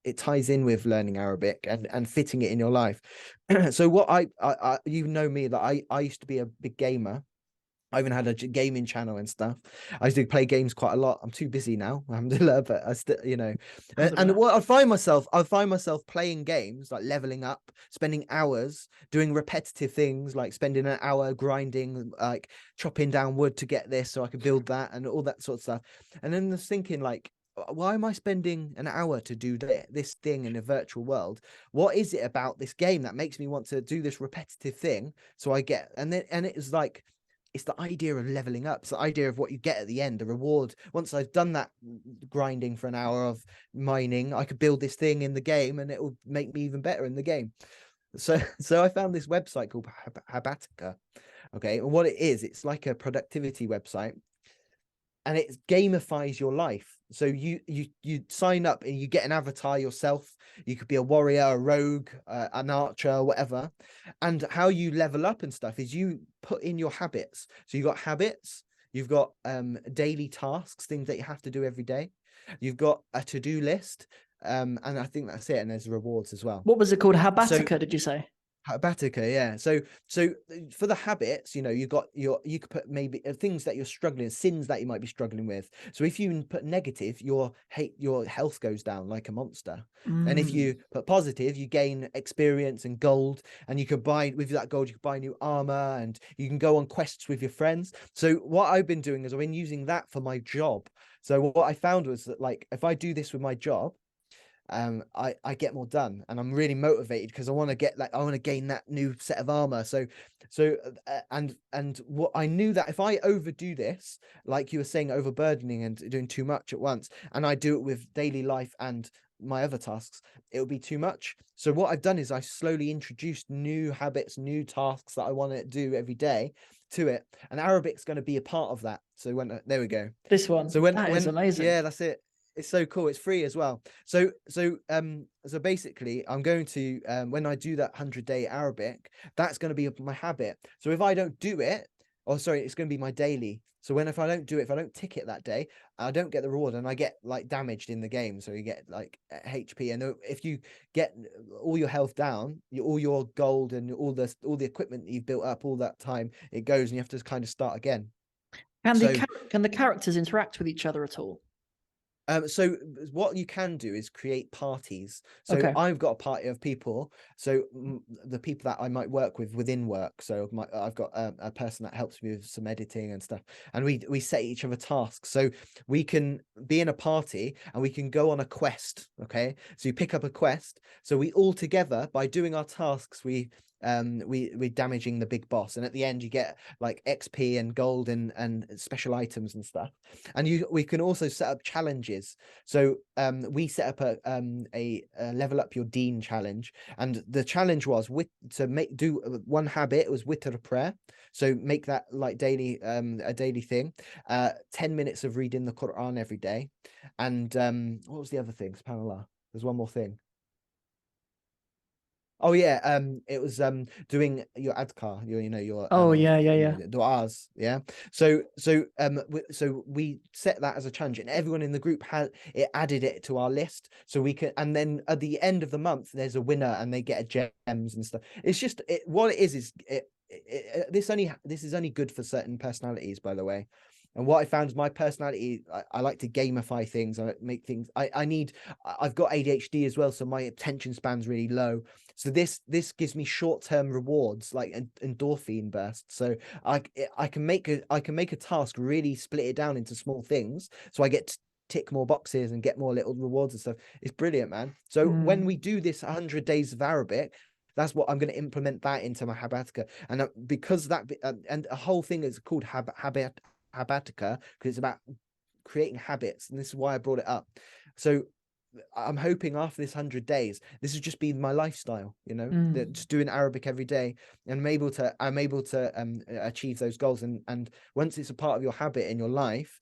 it ties in with learning Arabic and fitting it in your life. So what I you know me, that I used to be a big gamer. I even had a gaming channel and stuff. I used to play games quite a lot. I'm too busy now, alhamdulillah, but I still, you know. And what I'd find myself playing games, like leveling up, spending hours doing repetitive things, like spending an hour grinding, like chopping down wood to get this so I could build that and all that sort of stuff. And then I was thinking, like, why am I spending an hour to do this thing in a virtual world? What is it about this game that makes me want to do this repetitive thing? So I get, and it was like, it's the idea of leveling up. It's the idea of what you get at the end, a reward. Once I've done that grinding for an hour of mining, I could build this thing in the game and it will make me even better in the game. So I found this website called Habatica. Okay. And what it is, it's like a productivity website, and it gamifies your life. So you sign up and you get an avatar yourself. You could be a warrior, a rogue, an archer, whatever. And how you level up and stuff is you put in your habits. So you've got habits, you've got daily tasks, things that you have to do every day. You've got a to-do list, and I think that's it. And there's rewards as well. What was it called? Habatica, did you say? Habatica, yeah. So for the habits, you know, you could put maybe things that you're struggling, sins that you might be struggling with. So if you put negative, your health goes down like a monster. And if you put positive, you gain experience and gold, and you could buy, with that gold, you can buy new armor, and you can go on quests with your friends. So what I've been doing is I've been using that for my job. So what I found was that, like, if I do this with my job, I get more done, and I'm really motivated because I want to gain that new set of armor. And what I knew, that if I overdo this, like you were saying, overburdening and doing too much at once, and I do it with daily life and my other tasks, it will be too much. So what I've done is I slowly introduced new habits, new tasks that I want to do every day to it, and Arabic's going to be a part of that. So there we go. This one. So that is amazing. Yeah, that's it. It's so cool. It's free as well. So basically, I'm going to, when I do that 100-day Arabic, that's going to be my habit. So if I don't do it, it's going to be my daily. So if I don't do it, if I don't tick it that day, I don't get the reward, and I get like damaged in the game. So you get like HP, and if you get all your health down, all your gold and all the equipment that you've built up all that time, it goes, and you have to kind of start again. Can the characters interact with each other at all? So what you can do is create parties. So I've got a party of people. So the people that I might work with within work. So I've got a person that helps me with some editing and stuff, and we set each other tasks. So we can be in a party and we can go on a quest. Okay, so you pick up a quest. So we all together, by doing our tasks, we're damaging the big boss, and at the end you get like XP and gold and special items and stuff. And we can also set up challenges. So we set up a level up your deen challenge, and the challenge was do one habit. It was witr prayer, so make that like daily, a daily thing. 10 minutes of reading the Quran every day. And what was the other thing? SubhanAllah, there's one more thing. Oh yeah, it was doing your adkar, your du'as, yeah. So we set that as a challenge, and everyone in the group added it to our list, so we can. And then at the end of the month, there's a winner, and they get gems and stuff. It's just what it is this is only good for certain personalities, by the way. And what I found is my personality, I like to gamify things. I make things. I've got ADHD as well, so my attention span's really low. So this gives me short-term rewards, like endorphin bursts. So I can make a task, really split it down into small things, so I get to tick more boxes and get more little rewards and stuff. It's brilliant, man. So when we do this 100 days of Arabic, that's what I'm going to implement that into my Habatica. And because that and a whole thing is called Habatica, because it's about creating habits, and this is why I brought it up. So I'm hoping after this 100 days, this has just been my lifestyle, just doing Arabic every day, and I'm able to achieve those goals. And once it's a part of your habit in your life,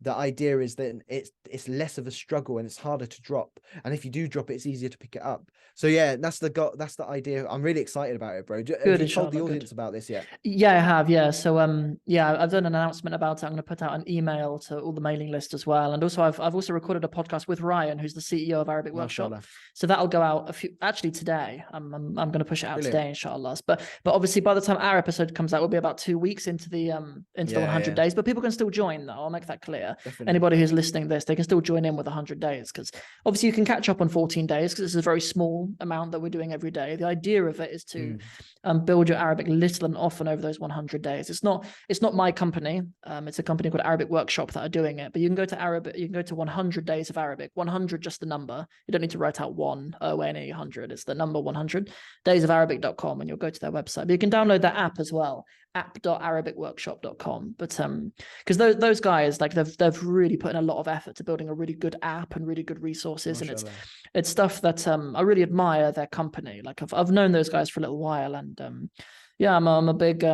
the idea is that it's less of a struggle and it's harder to drop. And if you do drop it, it's easier to pick it up. So yeah, that's the idea. I'm really excited about it, bro. Have you told the audience about this yet? Yeah, I have. Yeah. So yeah, I've done an announcement about it. I'm going to put out an email to all the mailing list as well. And also I've also recorded a podcast with Ryan, who's the CEO of Arabic Workshop. Mashallah. So that'll go out actually today. I'm going to push it out Brilliant. today, inshallah. But obviously by the time our episode comes out, we'll be about 2 weeks into the 100 days. But people can still join though. I'll make that clear. Definitely. Anybody who's listening to this, they can still join in with 100 days, because obviously you can catch up on 14 days because it's a very small amount that we're doing every day. The idea of it is to build your Arabic little and often over those 100 days. It's not my company. It's a company called Arabic Workshop that are doing it. But you can go to 100 days of Arabic. 100, just the number. You don't need to write out 100. It's the number 100 daysofarabic.com, and you'll go to their website. But you can download that app as well, app.arabicworkshop.com. But because those guys, like, they've really put in a lot of effort to building a really good app and really good resources. Mashallah. And it's stuff that I really admire their company. Like I've known those guys for a little while, and yeah, I'm a big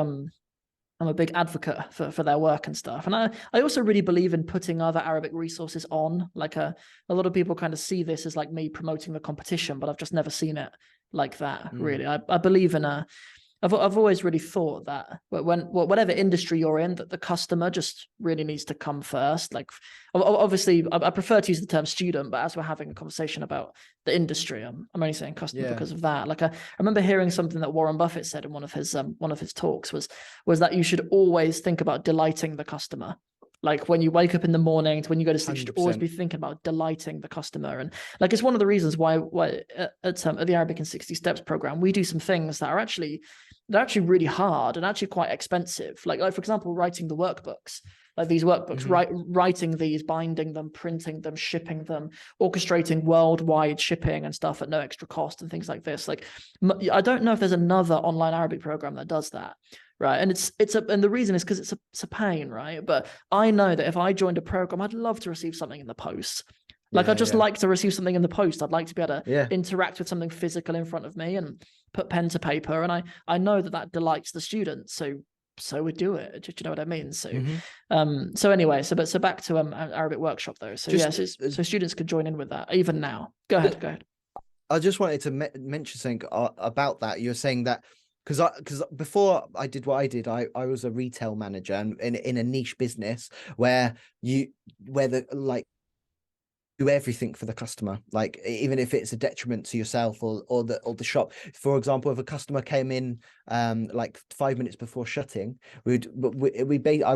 advocate for their work and stuff. And I also really believe in putting other Arabic resources on. Like a lot of people kind of see this as like me promoting the competition, but I've just never seen it like that. Really, I believe in I've always really thought that whatever industry you're in, that the customer just really needs to come first. Like, obviously, I prefer to use the term student, but as we're having a conversation about the industry, I'm only saying customer because of that. Like, I remember hearing something that Warren Buffett said in one of his talks was that you should always think about delighting the customer. Like when you wake up in the morning to when you go to sleep, you should always be thinking about delighting the customer. And like, it's one of the reasons why at the Arabic in 60 Steps program, we do some things that are actually really hard and actually quite expensive. Like for example, writing the workbooks, like these workbooks, writing these, binding them, printing them, shipping them, orchestrating worldwide shipping and stuff at no extra cost and things like this. Like, I don't know if there's another online Arabic program that does that. Right. And and the reason is because it's a pain, right? But I know that if I joined a program, I'd love to receive something in the post. Like, I'd just like to receive something in the post. I'd like to be able to interact with something physical in front of me and put pen to paper. And I know that delights the students. So we do it. Do you know what I mean? So, so anyway, so back to Arabic Workshop though. So so students could join in with that even now. Go ahead. I just wanted to mention something about that. You're saying that because before I did what I did, I was a retail manager and in a niche business where do everything for the customer, like even if it's a detriment to yourself or the shop. For example, if a customer came in like 5 minutes before shutting, I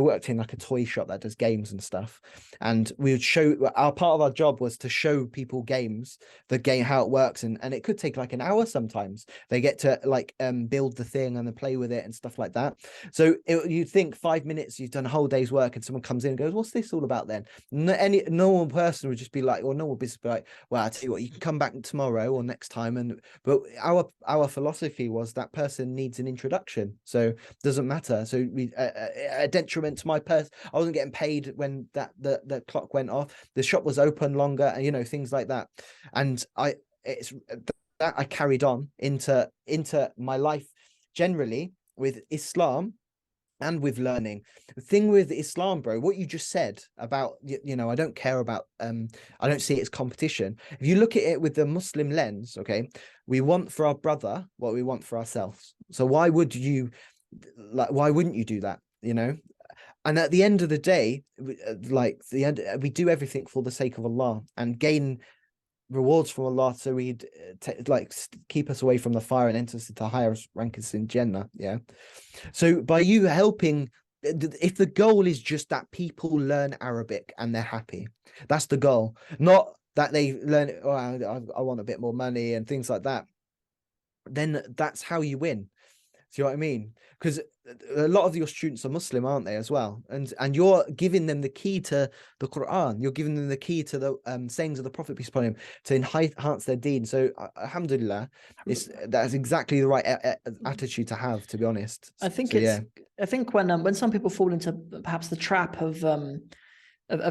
worked in like a toy shop that does games and stuff, and we would show, our part of our job was to show people the game, how it works, and it could take like an hour sometimes. They get to like build the thing and then play with it and stuff like that. So you'd think 5 minutes, you've done a whole day's work, and someone comes in and goes, "What's this all about?" Then any normal person would just be like, or normal business be like, "Well, I tell you what, you can come back tomorrow or next time." But our philosophy was that person needs an introduction, so it doesn't matter. So a detriment to my person, I wasn't getting paid when the clock went off. The shop was open longer, and things like that. And I carried on into my life generally with Islam and with learning. The thing with Islam, bro, what you just said about, I don't care about, I don't see it as competition. If you look at it with the Muslim lens, okay, we want for our brother what we want for ourselves. So why wouldn't you do that, And at the end of the day, we do everything for the sake of Allah and gain rewards from Allah, so we'd keep us away from the fire and enter us into higher rankings in Jannah. So by you helping, if the goal is just that people learn Arabic and they're happy, that's the goal, not that they learn, I want a bit more money and things like that, then that's how you win. Do you know what I mean? Because a lot of your students are Muslim, aren't they, as well? And you're giving them the key to the Quran. You're giving them the key to the sayings of the Prophet, peace upon him, to enhance their deen. So, alhamdulillah, that's exactly the right attitude to have, to be honest. I think I think when some people fall into perhaps the trap of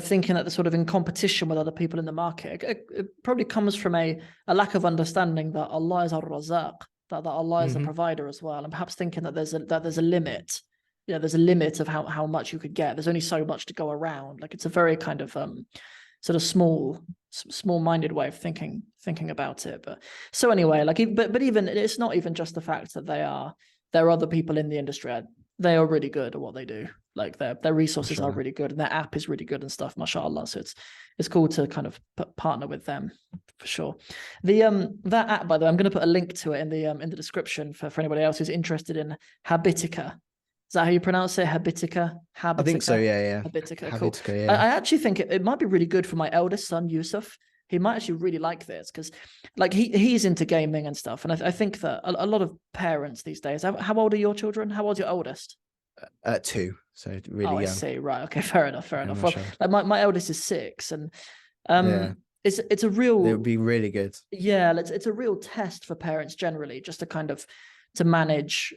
thinking that they're sort of in competition with other people in the market, it probably comes from a lack of understanding that Allah is Ar-Razzaq, that Allah is a provider as well, and perhaps thinking that there's a limit there's a limit of how much you could get. There's only so much to go around. Like it's a very kind of sort of small-minded way of thinking about it. But so anyway, like, but even it's not even just the fact that there are other people in the industry. They are really good at what they do. Like their resources are really good, and their app is really good and stuff, mashallah. So it's cool to kind of partner with them for sure. That app, by the way, I'm going to put a link to it in the description for anybody else who's interested in Habitica. Is that how you pronounce it? Habitica? I think so, yeah. Habitica, Habitica, cool. yeah. I actually think it might be really good for my eldest son, Yusuf. He might actually really like this because, like, he's into gaming and stuff. And I think that a lot of parents these days. How old are your children? How old's your oldest? 2, so really young. I see. Right. Okay. Fair enough. Well, Sure. like my eldest is 6, and it's a real. It would be really good. Yeah, it's a real test for parents generally, just to kind of to manage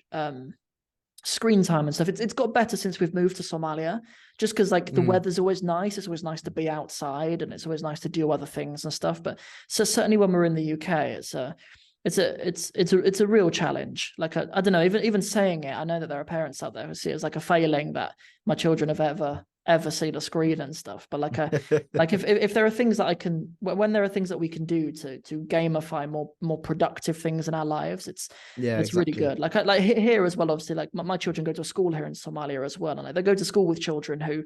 screen time and stuff. It's got better since we've moved to Somalia, just because like the weather's always nice. It's always nice to be outside, and it's always nice to do other things and stuff. But so certainly when we're in the UK, it's a real challenge. Like I don't know, even saying it, I know that there are parents out there who see it as like a failing that my children have ever seen a screen and stuff. But like like if there are things that when there are things that we can do to gamify more productive things in our lives, it's really good. Like here as well, obviously, like my children go to a school here in Somalia as well, and they go to school with children who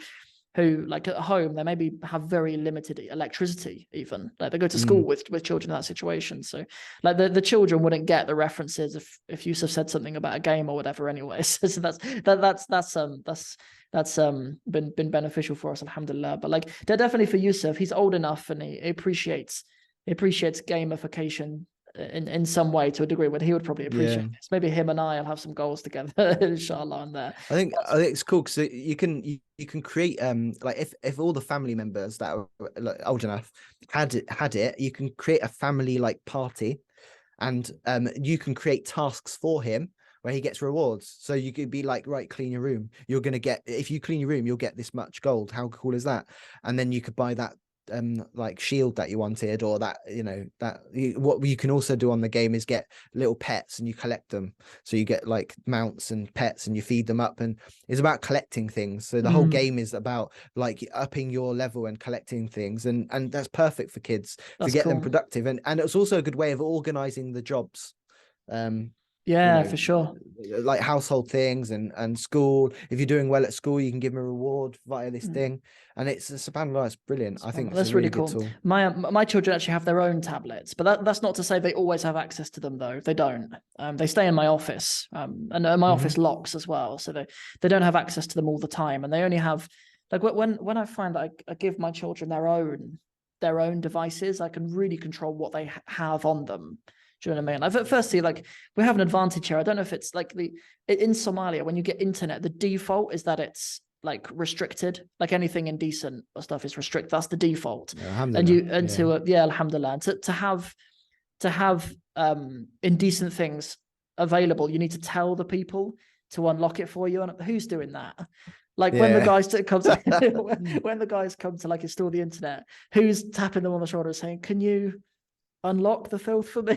like at home they maybe have very limited electricity. Even like they go to school with children in that situation, so like the children wouldn't get the references if Yusuf said something about a game or whatever anyway. So that's been beneficial for us, alhamdulillah. But like definitely for Yusuf, he's old enough and he appreciates gamification in some way to a degree, but he would probably appreciate this. Maybe him and I'll have some goals together, inshallah, on there. I think it's cool because you can create like if all the family members that are like old enough had it, you can create a family like party, and you can create tasks for him where he gets rewards. So you could be like, right, clean your room. You're gonna get, if you clean your room, you'll get this much gold. How cool is that? And then you could buy that like shield that you wanted, or that what you can also do on the game is get little pets and you collect them. So you get like mounts and pets and you feed them up, and it's about collecting things. So the whole game is about like upping your level and collecting things, and that's perfect for kids to get them productive, and it's also a good way of organizing the jobs. For sure, like household things and school. If you're doing well at school, you can give them a reward via this thing, and it's subhanAllah, it's brilliant. I think that's really cool. Tool. My children actually have their own tablets, but that's not to say they always have access to them, though. They don't. They stay in my office, and my office locks as well, so they don't have access to them all the time, and they only have like when I find that I give my children their own devices, I can really control what they have on them. Do you know what I mean? Firstly, like we have an advantage here. I don't know if it's like in Somalia, when you get internet, the default is that it's like restricted. Like anything indecent or stuff is restricted. That's the default. Alhamdulillah. To have indecent things available, you need to tell the people to unlock it for you. And who's doing that? Like when the guys come to when the guys come to like install the internet, who's tapping them on the shoulder and saying, "Can you unlock the filth for me?"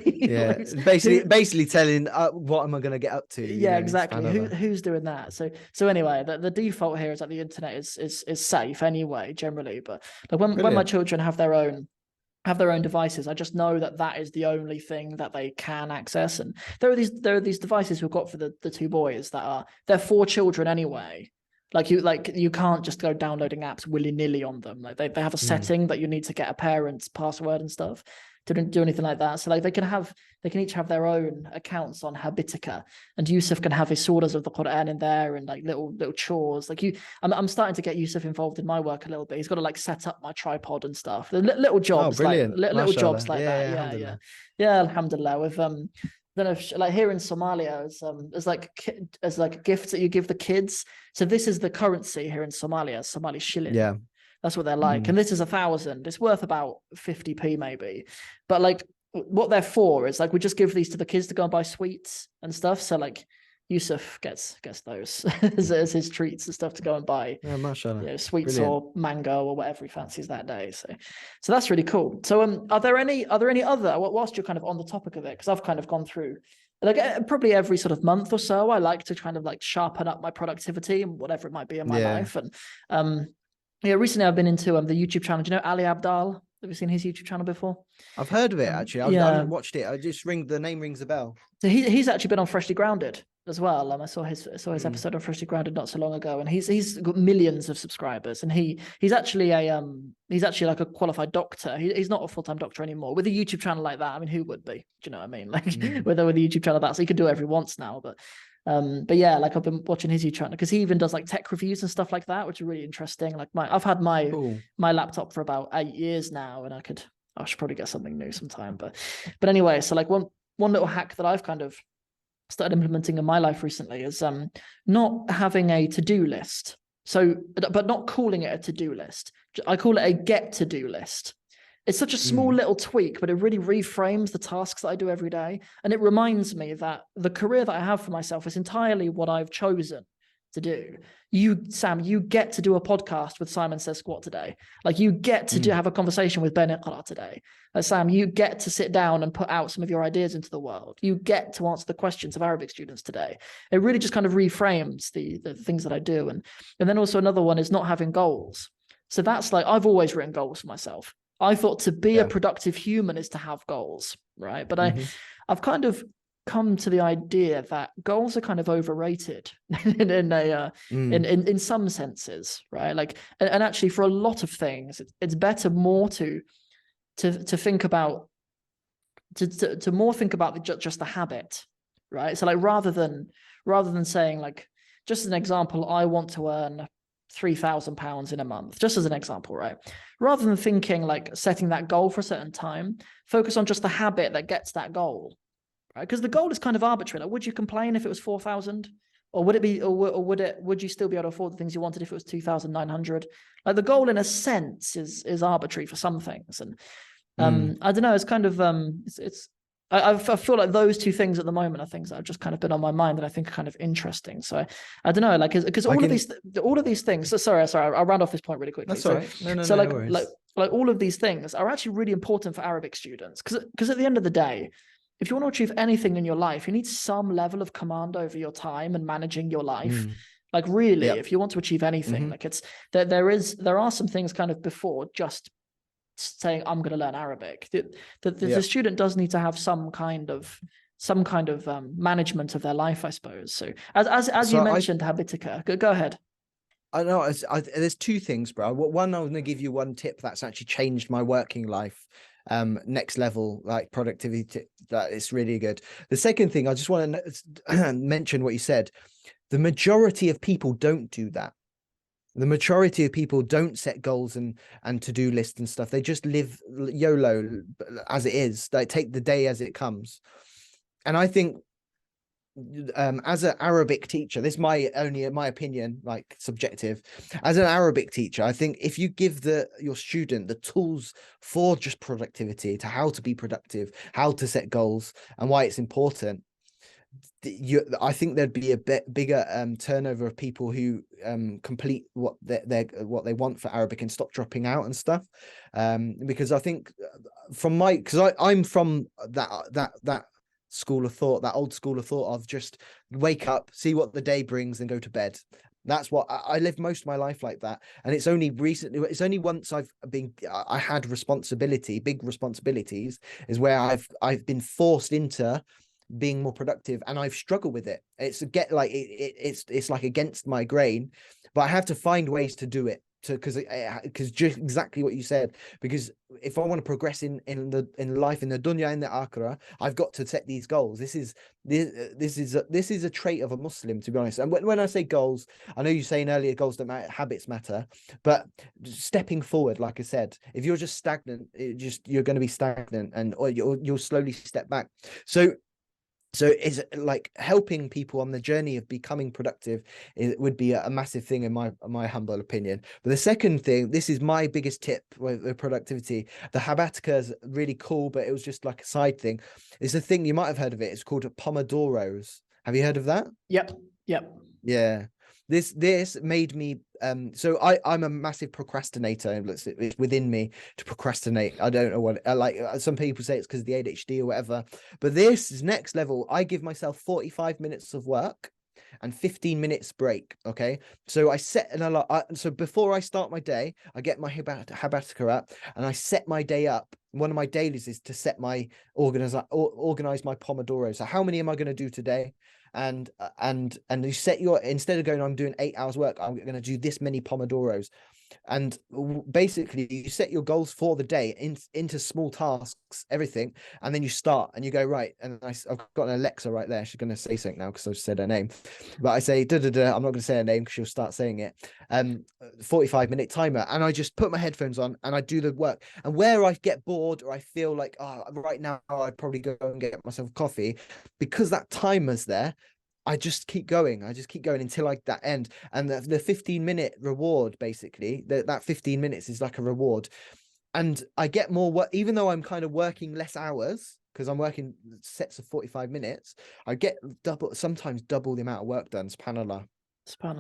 basically telling what am I going to get up to? Exactly. Who's doing that? So anyway, the default here is that the internet is safe anyway, generally. But like when my children have their own devices, I just know that is the only thing that they can access. And there are these devices we've got for the 2 boys they're for children anyway. Like you can't just go downloading apps willy-nilly on them. Like they have a setting that you need to get a parent's password and stuff to do anything like that. So like they can each have their own accounts on Habitica, and Yusuf can have his surahs of the Quran in there, and like little chores. Like I'm starting to get Yusuf involved in my work a little bit. He's got to like set up my tripod and stuff. Little jobs, little jobs like that. Yeah. Alhamdulillah. With I don't know if like here in Somalia, as like gifts that you give the kids. So this is the currency here in Somalia, Somali shilling. Yeah. That's what they're like. And this is 1,000. It's worth about 50p maybe. But like what they're for is like we just give these to the kids to go and buy sweets and stuff. So like Yusuf gets those as his treats and stuff to go and buy sweets. Brilliant. Or mango or whatever he fancies that day. So that's really cool. So are there any other, whilst you're kind of on the topic of it, because I've kind of gone through like probably every sort of month or so, I like to kind of like sharpen up my productivity and whatever it might be in my life. And recently I've been into the YouTube channel. Do you know Ali Abdaal? Have you seen his YouTube channel before? I've heard of it actually. I haven't watched it. The name rings a bell. So he's actually been on Freshly Grounded as well. I saw his episode of Freshly Grounded not so long ago, and he's got millions of subscribers. And he's actually like a qualified doctor. He's not a full-time doctor anymore. With a YouTube channel like that, I mean, who would be? Do you know what I mean? Like with a YouTube channel that, so he can do it every once now, but yeah, like I've been watching his YouTube channel because he even does like tech reviews and stuff like that, which are really interesting. Like I've had my laptop for about 8 years now, and I should probably get something new sometime. But anyway, so like one little hack that I've kind of started implementing in my life recently is not having a to-do list. So, but not calling it a to-do list. I call it a get to-do list. It's such a small little tweak, but it really reframes the tasks that I do every day. And it reminds me that the career that I have for myself is entirely what I've chosen to do. Sam, you get to do a podcast with Simon Says Squat today. Like you get to have a conversation with Ben Iqra today. Sam, you get to sit down and put out some of your ideas into the world. You get to answer the questions of Arabic students today. It really just kind of reframes the things that I do. And then also another one is not having goals. So that's like, I've always written goals for myself. I thought to be a productive human is to have goals, right? But I've kind of come to the idea that goals are kind of overrated in some senses, right? Like, and actually for a lot of things, it's better more to think about to more think about just the habit, right? So like rather than saying like, just as an example, I want to earn £3,000 in a month, just as an example, right? Rather than thinking like setting that goal for a certain time, focus on just the habit that gets that goal, right? Because the goal is kind of arbitrary. Like, would you complain if it was 4,000, or would it be, or would you still be able to afford the things you wanted if it was 2,900? Like the goal, in a sense, is arbitrary for some things, and I don't know. It's kind of I feel like those two things at the moment are things that have just kind of been on my mind that I think are kind of interesting. So I don't know, like, because all of these things. So sorry, I'll round off this point really quickly. That's all right. No, like all of these things are actually really important for Arabic students, because at the end of the day, if you want to achieve anything in your life, you need some level of command over your time and managing your life. Like really, if you want to achieve anything, like there are some things kind of before just saying I'm going to learn Arabic. The student does need to have some kind of management of their life, I suppose. So as you mentioned, Habitica, go ahead. I know there's two things, bro. One, I'm going to give you one tip that's actually changed my working life. Next level, like productivity, that is really good. The second thing, I just want to mention what you said. The majority of people don't do that. The majority of people don't set goals and to-do lists and stuff. They just live YOLO as it is. They take the day as it comes. And I think as an Arabic teacher, this is my opinion, like subjective. As an Arabic teacher, I think if you give your student the tools for just productivity, to how to be productive, how to set goals, and why it's important, I think there'd be a bigger turnover of people who complete what they want for Arabic and stop dropping out and stuff. Because I think I'm from that school of thought, that old school of thought of just wake up, see what the day brings, and go to bed. That's what I lived most of my life like that. And it's only once I had big responsibilities, is where I've been forced into being more productive, and I've struggled with it. It's like against my grain, but I have to find ways to do it, because just exactly what you said, because if I want to progress in life, in the dunya, in the akhirah, I've got to set these goals. This is a trait of a Muslim, to be honest. And when I say goals, I know you're saying earlier goals don't matter, habits matter, but stepping forward, like I said, if you're just stagnant, you're going to be stagnant, or you'll slowly step back. So it's like helping people on the journey of becoming productive would be a massive thing in my humble opinion. But the second thing, this is my biggest tip with productivity. The Habatica is really cool, but it was just like a side thing. It's a thing, you might have heard of it. It's called Pomodoros. Have you heard of that? Yep. Yeah. this made me so I'm a massive procrastinator. It's within me to procrastinate. I don't know what like some people say it's because of the ADHD or whatever, but this is next level. I give myself 45 minutes of work and 15 minutes break. Okay, so I set an alarm. So before I start my day, I get my Habatica up and I set my day up. One of my dailies is to set my organize my Pomodoro. So how many am I going to do today? And you set your, instead of going, I'm doing 8 hours work, I'm going to do this many Pomodoros. And basically you set your goals for the day into small tasks, everything, and then you start and you go, right. And I've got an Alexa right there. She's going to say something now because I've said her name, but I say I'm not going to say her name because she'll start saying it. 45-minute timer, and I just put my headphones on and I do the work. And where I get bored or I feel like, oh, right now I'd probably go and get myself coffee, because that timer's there, I just keep going. Until like that end. And the 15-minute reward, basically, that 15 minutes is like a reward. And I get more work, even though I'm kind of working less hours, because I'm working sets of 45 minutes, I get sometimes double the amount of work done, subhanallah.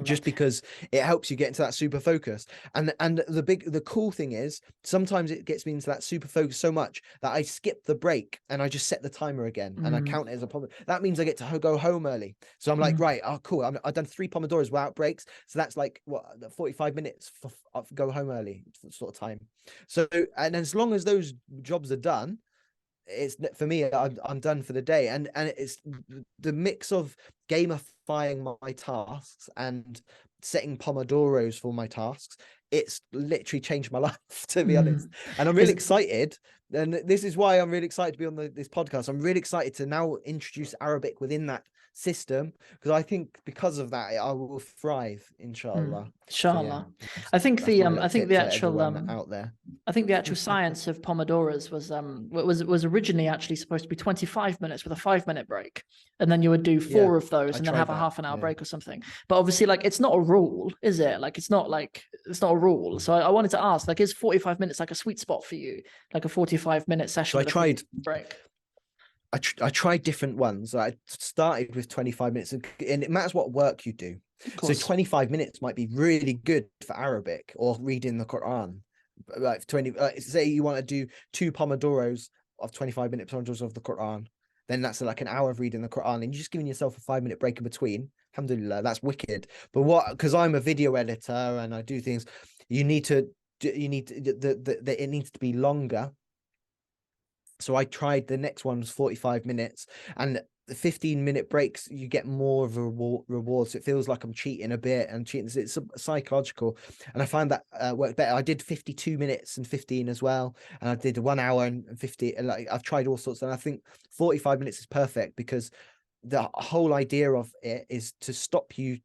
Just because it helps you get into that super focus. And the cool thing is sometimes it gets me into that super focus so much that I skip the break and I just set the timer again and I count it as a problem. That means I get to go home early. So I'm like, right, oh cool, I've done 3 Pomodoros without breaks, so that's like what, 45 minutes for go home early sort of time. So, and as long as those jobs are done, it's, for me, I'm done for the day. And it's the mix of gamifying my tasks and setting Pomodoros for my tasks. It's literally changed my life, to be honest. And I'm really excited. And this is why I'm really excited to be on this podcast. I'm really excited to now introduce Arabic within that system, because I think because of that I will thrive, inshallah. Inshallah. So, yeah, I think the actual out there. I think the actual science of Pomodoros was originally actually supposed to be 25 minutes with a 5-minute break, and then you would do 4 of those and then have a half an hour break or something. But obviously, like, it's not a rule, is it? Like, it's not a rule. So I wanted to ask, like, is 45 minutes like a sweet spot for you, like a 45-minute session? So I tried break. I tried different ones. I started with 25 minutes, and it matters what work you do. So 25 minutes might be really good for Arabic or reading the Quran. Like 20, say you want to do 2 Pomodoros of 25-minute Pomodoros of the Quran, then that's like an hour of reading the Quran, and you're just giving yourself a 5-minute break in between. Alhamdulillah, that's wicked. But because I'm a video editor and I do things, it needs to be longer. So I tried, the next one was 45 minutes, and the 15-minute breaks, you get more of a reward. So it feels like I'm cheating a bit, and cheating. It's psychological. And I find that worked better. I did 52 minutes and 15 as well. And I did 1 hour and 50. And like, I've tried all sorts. And I think 45 minutes is perfect, because the whole idea of it is to stop you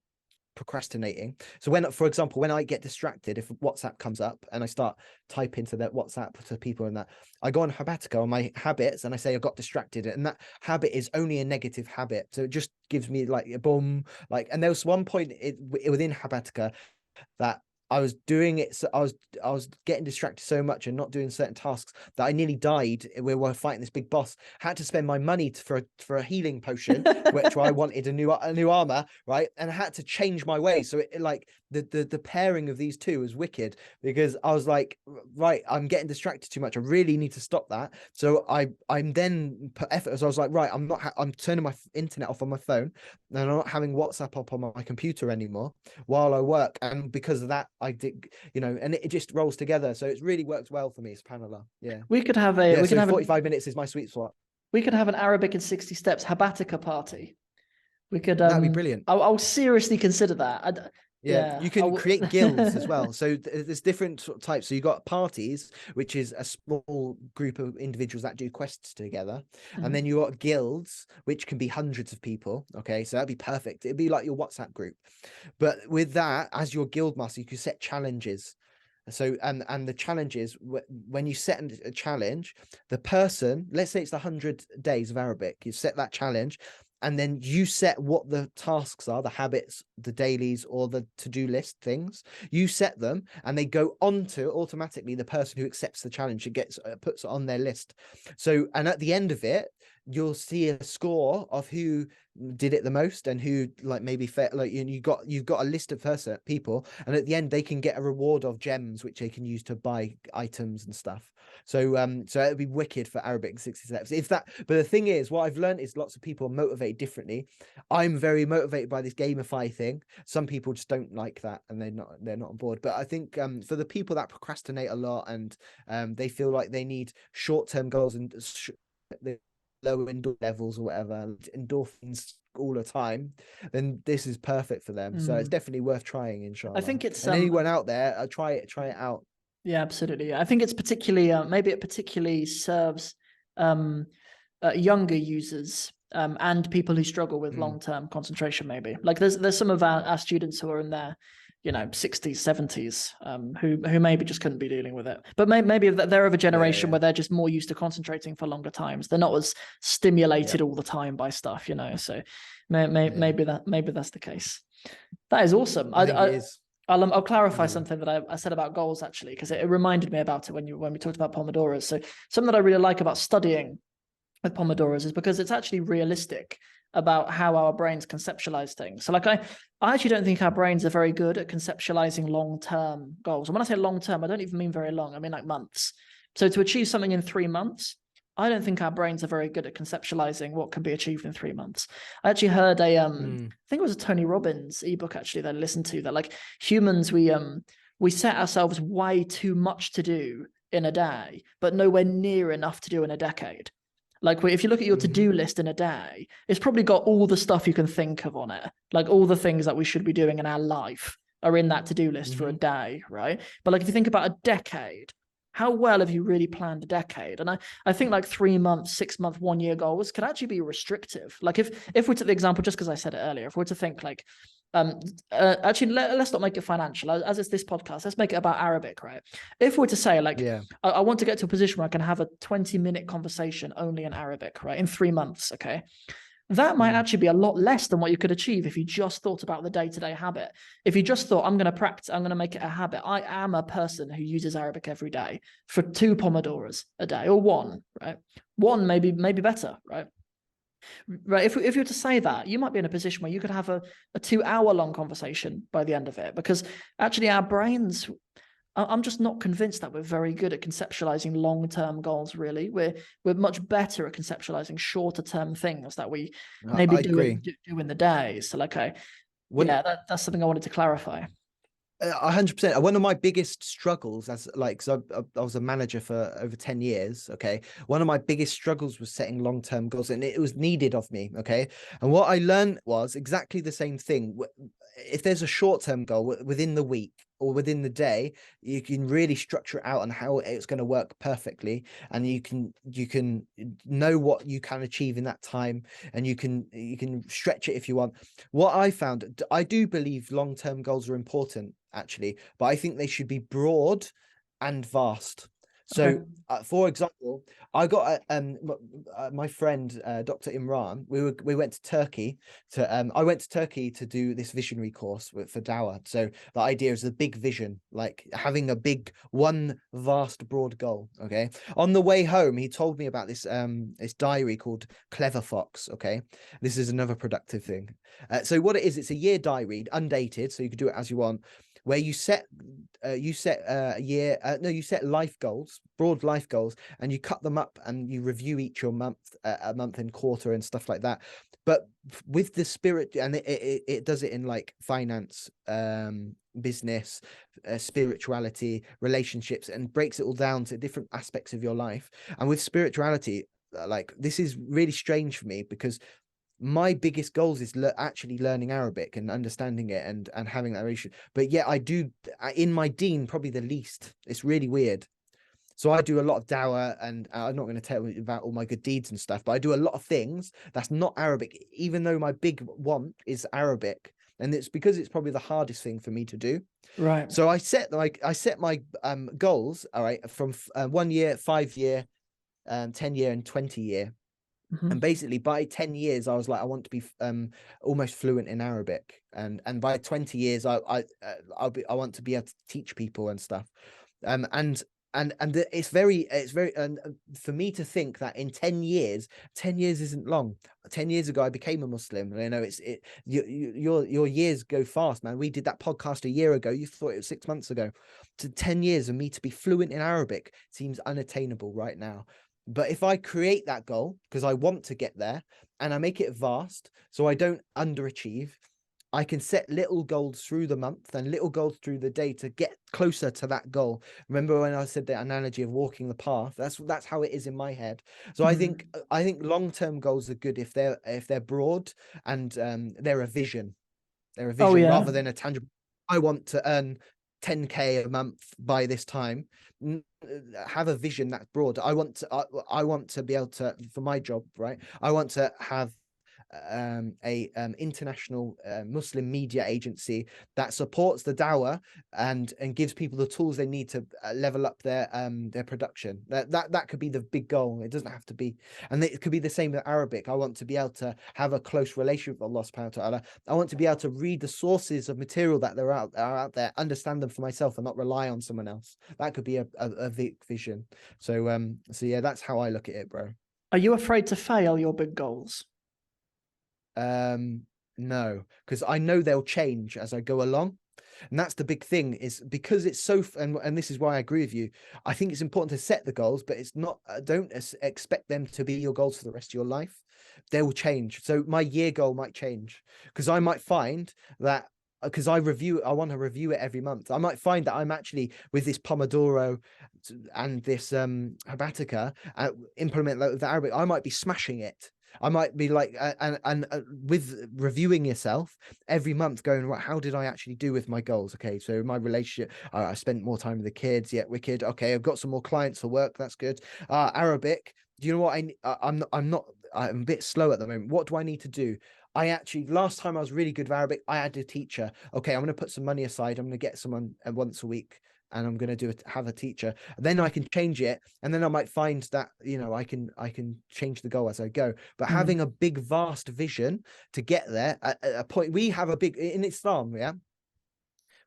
procrastinating. So when, for example, when I get distracted, if WhatsApp comes up and I start typing to that WhatsApp to people, and that, I go on Habatica on my habits and I say I got distracted, and that habit is only a negative habit. So it just gives me like a boom, like. And there was one point within Habatica that I was doing it, so I was getting distracted so much and not doing certain tasks that I nearly died. We were fighting this big boss. Had to spend my money for a healing potion, which I wanted a new armor, right? And I had to change my way. So it like the pairing of these two was wicked, because I was like, right, I'm getting distracted too much. I really need to stop that. So I'm then put effort. So I was like, right, I'm turning my internet off on my phone, and I'm not having WhatsApp up on my computer anymore while I work. And because of that, I did, and it just rolls together. So it's really worked well for me, subhanallah. Yeah. We could have 45 minutes is my sweet spot. We could have an Arabic in 60 steps Habatica party. We could that'd be brilliant. I'll seriously consider that. Yeah, you can create guilds as well. So there's different sort of types. So you got parties, which is a small group of individuals that do quests together. And then you got guilds, which can be hundreds of people. Okay, so that'd be perfect. It'd be like your WhatsApp group. But with that, as your guild master, you can set challenges. So and the challenges, when you set a challenge, the person, let's say it's 100 days of Arabic, you set that challenge, and then you set what the tasks are, the habits, the dailies, or the to-do list things. You set them, and they go on to automatically the person who accepts the challenge. It gets puts it on their list. So, and at the end of it, you'll see a score of who did it the most and who like maybe like you've got a list of people, and at the end they can get a reward of gems which they can use to buy items and stuff. So so it'd be wicked for Arabic 60 steps if that. But the thing is, what I've learned is lots of people are motivated differently. I'm very motivated by this gamify thing. Some people just don't like that and they're not on board. But I think for the people that procrastinate a lot and they feel like they need short-term goals and low endorphin levels or whatever, endorphins all the time, then this is perfect for them. So it's definitely worth trying, inshallah. I think it's and anyone out there, try it out. Yeah, absolutely. I think it's particularly maybe it particularly serves younger users and people who struggle with long-term concentration. Maybe like there's some of our students who are in their 60s, 70s who maybe just couldn't be dealing with it, but maybe they're of a generation where they're just more used to concentrating for longer times. They're not as stimulated all the time by stuff, so maybe that's the case. That is awesome. I'll clarify something that I said about goals, actually, because it reminded me about it when we talked about Pomodoros. So something that I really like about studying with Pomodoros is because it's actually realistic about how our brains conceptualize things. So like I actually don't think our brains are very good at conceptualizing long-term goals. And when I say long-term, I don't even mean very long. I mean like months. So to achieve something in 3 months, I don't think our brains are very good at conceptualizing what can be achieved in 3 months. I actually heard I think it was a Tony Robbins ebook actually that I listened to, that like humans, we set ourselves way too much to do in a day, but nowhere near enough to do in a decade. Like if you look at your to-do list in a day, it's probably got all the stuff you can think of on it. Like all the things that we should be doing in our life are in that to-do list for a day, right? But like if you think about a decade, how well have you really planned a decade? And I think like 3 months, 6 month, 1 year goals could actually be restrictive. Like if we took the example, just because I said it earlier, if we're to think like, actually let's not make it financial, as it's this podcast, let's make it about Arabic, right? If we're to say like, I want to get to a position where I can have a 20-minute conversation only in Arabic, right, in 3 months, okay, that might actually be a lot less than what you could achieve if you just thought about the day-to-day habit. If you just thought, I'm going to practice, I'm going to make it a habit. I am a person who uses Arabic every day for 2 Pomodoros a day, or 1, right? 1 maybe better, right? Right. If you were to say that, you might be in a position where you could have a 2-hour long conversation by the end of it, because actually our brains, I'm just not convinced that we're very good at conceptualizing long-term goals. Really, we're much better at conceptualizing shorter-term things that we maybe do in the day. So like, that's something I wanted to clarify. 100%. One of my biggest struggles as like, so I was a manager for over 10 years. Okay. One of my biggest struggles was setting long-term goals, and it was needed of me. Okay. And what I learned was exactly the same thing. If there's a short-term goal within the week or within the day, you can really structure it out on how it's going to work perfectly, and you can know what you can achieve in that time, and you can stretch it if you want. What I found, I do believe long-term goals are important actually, but I think they should be broad and vast. So for example, I got my friend Dr. Imran, we went to Turkey to I went to Turkey to do this visionary course for Dawah. So the idea is a big vision, like having a big one vast broad goal. Okay. On the way home, he told me about this this diary called Clever Fox. Okay. This is another productive thing. So what it is, it's a year diary, undated, so you can do it as you want, where you set life goals, broad life goals, and you cut them up and you review each your month, a month and quarter and stuff like that. But with the spirit, and it does it in like finance, business, spirituality, relationships, and breaks it all down to different aspects of your life. And with spirituality, like this is really strange for me, because my biggest goals is actually learning Arabic and understanding it and having that relation. But yet I do in my deen probably the least. It's really weird. So I do a lot of dawah, and I'm not going to tell you about all my good deeds and stuff, but I do a lot of things that's not Arabic, even though my big want is Arabic. And it's because it's probably the hardest thing for me to do. Right. So I set my goals, all right, from 1 year, 5 year, 10 year, and 20 year. And basically by 10 years, I was like, I want to be almost fluent in Arabic. And by 20 years, I want to be able to teach people and stuff. And it's very, and for me to think that in 10 years isn't long. 10 years ago I became a Muslim. Your years go fast, man. We did that podcast a year ago, you thought it was 6 months ago. To 10 years of me to be fluent in Arabic seems unattainable right now. But if I create that goal, because I want to get there, and I make it vast so I don't underachieve, I can set little goals through the month and little goals through the day to get closer to that goal. Remember when I said the analogy of walking the path? That's how it is in my head. So I think long-term goals are good if they're broad and they're a vision. They're a vision rather than a tangible. I want to earn 10K a month by this time. Have a vision that's broad. I want to be able to, for my job, right? I want to have a international Muslim media agency that supports the Dawah and gives people the tools they need to level up their production. That could be the big goal. It doesn't have to be, and it could be the same with Arabic. I want to be able to have a close relationship with Allah subhanahu wa ta'ala. I want to be able to read the sources of material that are out there, understand them for myself and not rely on someone else. That could be a vision. So yeah, that's how I look at it, bro. Are you afraid to fail your big goals? No, because I know they'll change as I go along. And that's the big thing, is because it's so, and this is why I agree with you. I think it's important to set the goals, but it's not, don't expect them to be your goals for the rest of your life. They will change. So my year goal might change because I might find that, because I want to review it every month. I might find that I'm actually, with this Pomodoro and this Habatica, implement the Arabic, I might be smashing it. I might be like, and with reviewing yourself every month, going, right, how did I actually do with my goals? Okay, so my relationship, I spent more time with the kids. Yeah, wicked. Okay, I've got some more clients for work. That's good. Arabic. Do you know what I'm a bit slow at the moment. What do I need to do? Last time I was really good with Arabic, I had a teacher. Okay, I'm going to put some money aside. I'm going to get someone once a week, and I'm going to have a teacher. Then I can change it, and then I might find that, I can change the goal as I go. But having a big, vast vision to get there, at a point, we have a big, in Islam, yeah,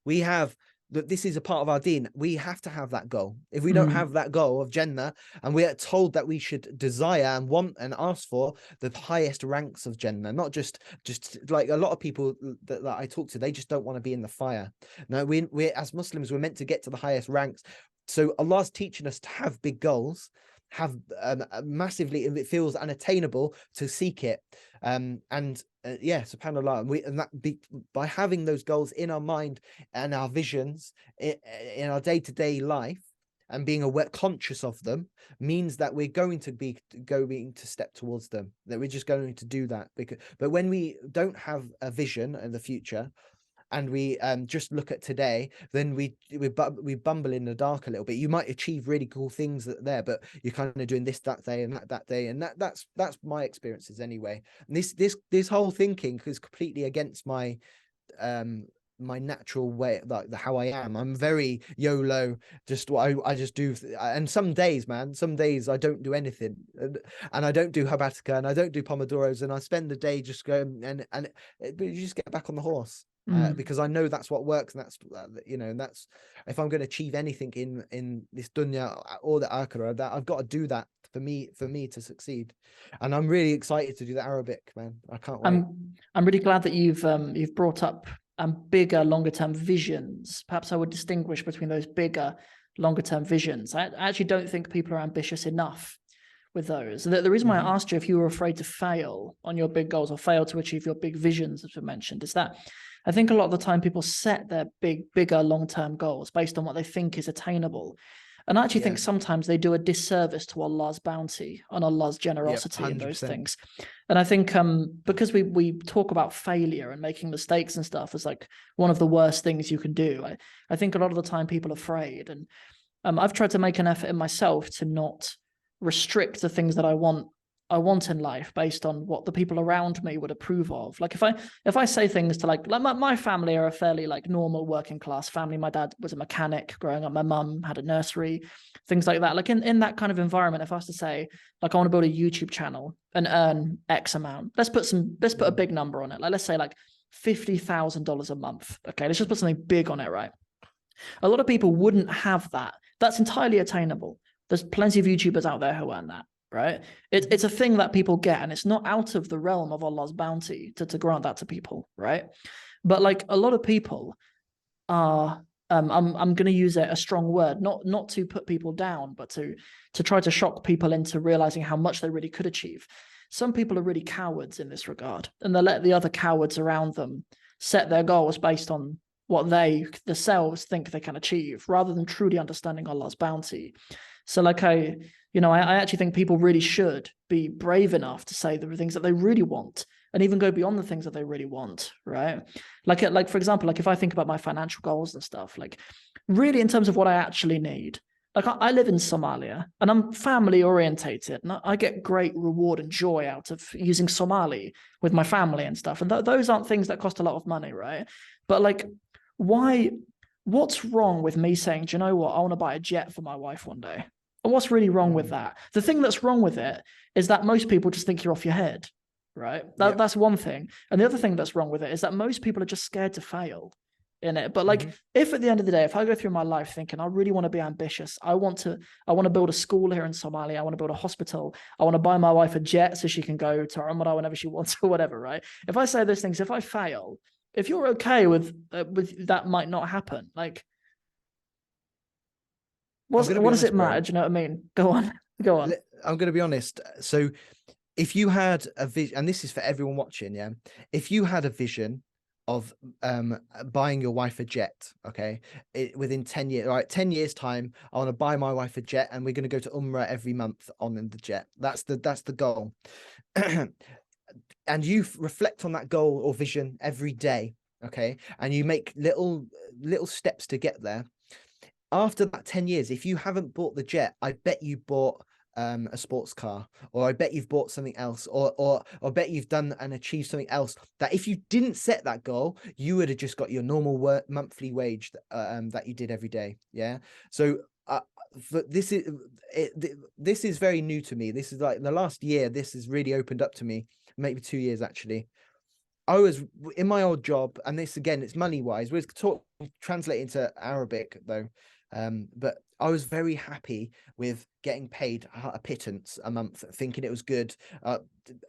we have that. This is a part of our deen. We have to have that goal. If we don't have that goal of Jannah, and we are told that we should desire and want and ask for the highest ranks of Jannah, not just like a lot of people that I talk to, they just don't want to be in the fire. No, we as Muslims, we're meant to get to the highest ranks. So Allah's teaching us to have big goals, have massively, if it feels unattainable, to seek it. Yeah, subhanAllah, by having those goals in our mind and our visions in our day-to-day life, and being aware, conscious of them, means that we're going to step towards them, that we're just going to do that. But when we don't have a vision in the future, and we just look at today, then we bumble in the dark a little bit. You might achieve really cool things there, but you're kind of doing this that day and that day, and that's my experiences anyway. And this whole thinking is completely against my my natural way, like how I am. I'm very YOLO, just what I just do. And some days, man, I don't do anything, and I don't do Habatica, and I don't do Pomodoros, and I spend the day just going and you just get back on the horse. Because I know that's what works, and that's and that's, if I'm going to achieve anything in this dunya or the akhirah, that I've got to do that for me to succeed. And I'm really excited to do the Arabic, man. I can't wait. I'm really glad that you've brought up bigger, longer term visions. Perhaps I would distinguish between those bigger, longer term visions. I actually don't think people are ambitious enough with those. The reason why I asked you if you were afraid to fail on your big goals or fail to achieve your big visions, as we mentioned, is that I think a lot of the time people set their bigger long-term goals based on what they think is attainable. And I actually think sometimes they do a disservice to Allah's bounty and Allah's generosity in those things. And I think because we talk about failure and making mistakes and stuff as like one of the worst things you can do, I think a lot of the time people are afraid. And I've tried to make an effort in myself to not restrict the things that I want in life based on what the people around me would approve of. Like if I say things to like my family are a fairly like normal working class family. My dad was a mechanic growing up. My mum had a nursery, things like that. Like in that kind of environment, if I was to say like I want to build a YouTube channel and earn X amount, let's put a big number on it. Like let's say like $50,000 a month. Okay, let's just put something big on it, right? A lot of people wouldn't have that. That's entirely attainable. There's plenty of YouTubers out there who earn that, right? It's a thing that people get, and it's not out of the realm of Allah's bounty to grant that to people, right? But like a lot of people are, I'm going to use a strong word, not to put people down, but to try to shock people into realizing how much they really could achieve. Some people are really cowards in this regard, and they let the other cowards around them set their goals based on what they themselves think they can achieve, rather than truly understanding Allah's bounty. So like I actually think people really should be brave enough to say the things that they really want, and even go beyond the things that they really want, right? Like for example, like if I think about my financial goals and stuff, like really in terms of what I actually need, like I live in Somalia and I'm family orientated, and I get great reward and joy out of using Somali with my family and stuff. And those aren't things that cost a lot of money, right? But like, what's wrong with me saying, do you know what? I want to buy a jet for my wife one day. And what's really wrong with that? The thing that's wrong with it is that most people just think you're off your head, right? That's one thing. And the other thing that's wrong with it is that most people are just scared to fail in it. But like, if at the end of the day, if I go through my life thinking I really want to be ambitious, I want to build a school here in Somalia, I want to build a hospital, I want to buy my wife a jet so she can go to Ramadan whenever she wants or whatever, right? If I say those things, if I fail, if you're okay with that might not happen, like, what does it matter? Do you know what I mean? Go on. I'm going to be honest. So if you had a vision, and this is for everyone watching, yeah, if you had a vision of buying your wife a jet, okay, within 10 years, right, 10 years time, I want to buy my wife a jet and we're going to go to Umrah every month on the jet. That's the goal. And you reflect on that goal or vision every day, okay, and you make little steps to get there. After that 10 years, if you haven't bought the jet, I bet you bought a sports car, or I bet you've bought something else, or bet you've done and achieved something else that if you didn't set that goal, you would have just got your normal monthly wage that you did every day. Yeah. So this is very new to me. This is like the last year. This has really opened up to me. Maybe 2 years actually. I was in my old job, and this again, it's money wise. We're translating to Arabic though. But I was very happy with getting paid a pittance a month, thinking it was good,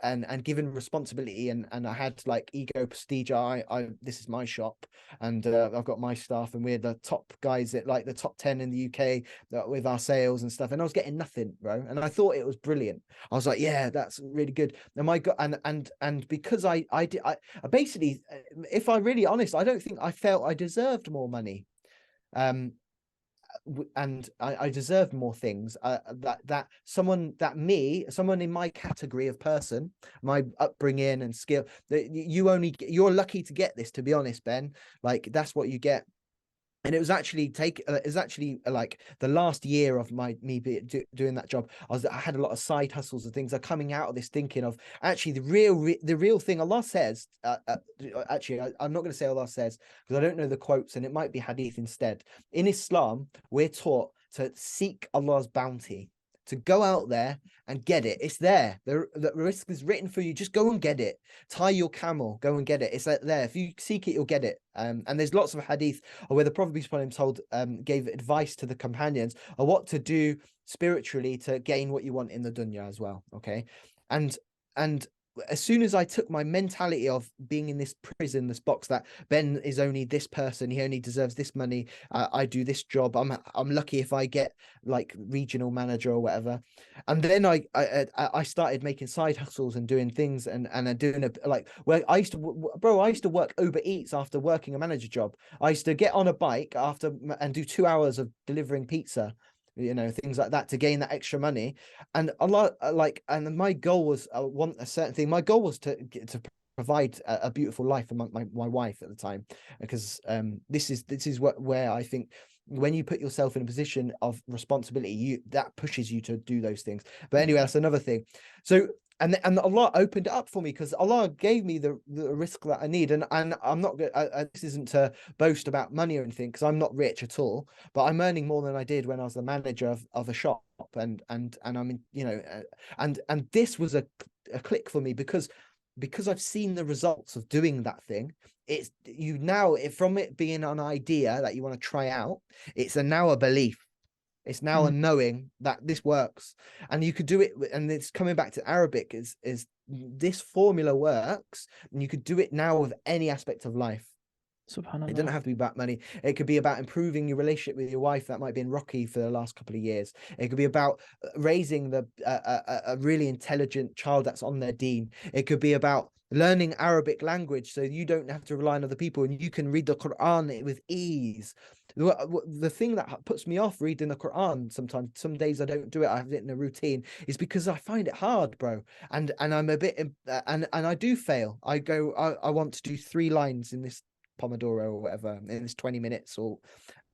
and given responsibility, and I had like ego, prestige. This is my shop, and I've got my staff, and we're the top guys at like the top 10 in the UK with our sales and stuff. And I was getting nothing, bro. And I thought it was brilliant. I was like, yeah, that's really good. And my God, and because I basically, if I'm really honest, I don't think I felt I deserved more money. And I deserved more things, someone in my category of person, my upbringing and skill, that you're lucky to get this, to be honest, Ben. Like, that's what you get. And it was actually like the last year of me doing that job. I had a lot of side hustles and things are coming out of this, thinking of actually the real thing Allah says. Actually, I'm not going to say Allah says, because I don't know the quotes, and it might be hadith instead. In Islam, we're taught to seek Allah's bounty, to go out there and get it. It's there. The risk is written for you. Just go and get it. Tie your camel, go and get it. It's there. If you seek it, you'll get it. And there's lots of hadith where the Prophet gave advice to the companions of what to do spiritually to gain what you want in the dunya as well. Okay. And as soon as I took my mentality of being in this prison, this box, that Ben is only this person, he only deserves this money, I do this job, I'm lucky if I get like regional manager or whatever. And then I started making side hustles and doing things, and doing where I used to work Uber Eats after working a manager job. I used to get on a bike after and do 2 hours of delivering pizza, things like that, to gain that extra money. And a lot, and my goal was, I want a certain thing. My goal was to provide a beautiful life for my wife at the time, because this is where I think when you put yourself in a position of responsibility, that pushes you to do those things. But anyway, that's another thing. So and Allah opened it up for me, because Allah gave me the risk that I need. And I'm not good. This isn't to boast about money or anything, because I'm not rich at all, but I'm earning more than I did when I was the manager of a shop. And I'm in, and this was a click for me, because I've seen the results of doing that thing. It's from it being an idea that you want to try out, it's now a belief. It's now a knowing that this works, and you could do it. And it's coming back to Arabic, is this formula works, and you could do it now with any aspect of life. Subhanallah. It doesn't have to be about money. It could be about improving your relationship with your wife that might be in rocky for the last couple of years. It could be about raising a really intelligent child that's on their deen. It could be about learning Arabic language so you don't have to rely on other people and you can read the Quran with ease. The thing that puts me off reading the Quran sometimes, some days I don't do it, I have it in a routine, is because I find it hard, bro. And I'm a bit, and I do fail. I want to do 3 lines in this Pomodoro or whatever in this 20 minutes, or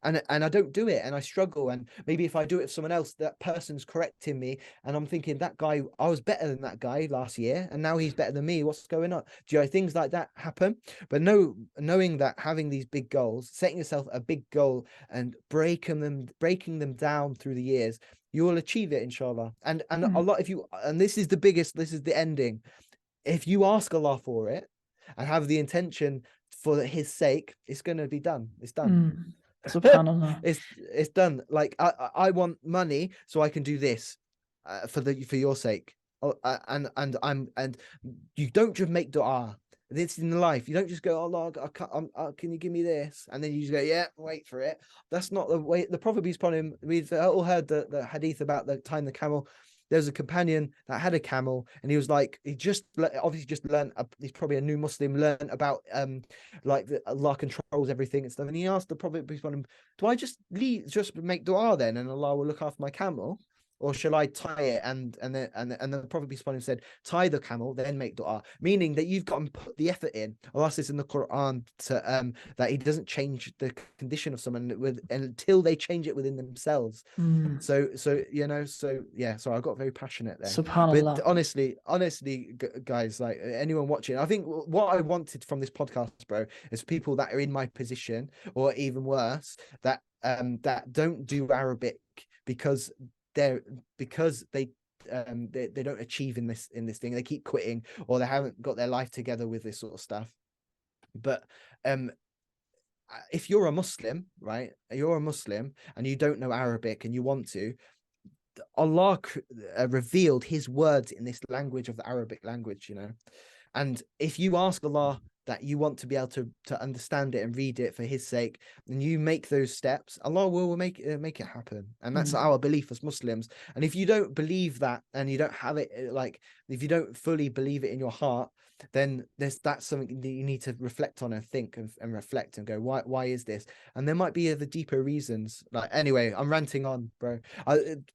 and I don't do it, and I struggle. And maybe if I do it with someone else, that person's correcting me, and I'm thinking, that guy, I was better than that guy last year, and now he's better than me. What's going on? Do you know, things like that happen? But knowing that, having these big goals, setting yourself a big goal and breaking them down through the years, you will achieve it, inshallah. And a lot, and this is the ending. If you ask Allah for it and have the intention for his sake, it's going to be done. It's done. Subhanallah. It's done. Like I want money so I can do this for your sake. And you don't just make dua. It's in life. You don't just go, Allah, can you give me this? And then you just go, yeah, wait for it. That's not the way. The Prophet, peace upon him, we've all heard the hadith about the time the camel. There was a companion that had a camel, and he was like, he obviously just learned. He's probably a new Muslim, learned about like Allah controls everything and stuff. And he asked the Prophet, do I just make dua then, and Allah will look after my camel, or shall I tie it? And the Prophet said, tie the camel, then make dua, meaning that you've got to put the effort in. Allah says in the Quran to that He doesn't change the condition of someone until they change it within themselves. So yeah. So I got very passionate there. Subhanallah. But honestly, guys, like anyone watching, I think what I wanted from this podcast, bro, is people that are in my position, or even worse, that don't do Arabic because they don't achieve in this thing. They keep quitting, or they haven't got their life together with this sort of stuff. But if you're a Muslim, right? You're a Muslim and you don't know Arabic and you want to, Allah revealed His words in this language of the Arabic language, you know. And if you ask Allah that you want to be able to understand it and read it for His sake, and you make those steps, Allah will make it happen. And that's our belief as Muslims. And if you don't believe that, and you don't have it, like if you don't fully believe it in your heart, then that's something that you need to reflect on and think and reflect and go, why is this? And there might be the deeper reasons. Like, anyway, I'm ranting on, bro.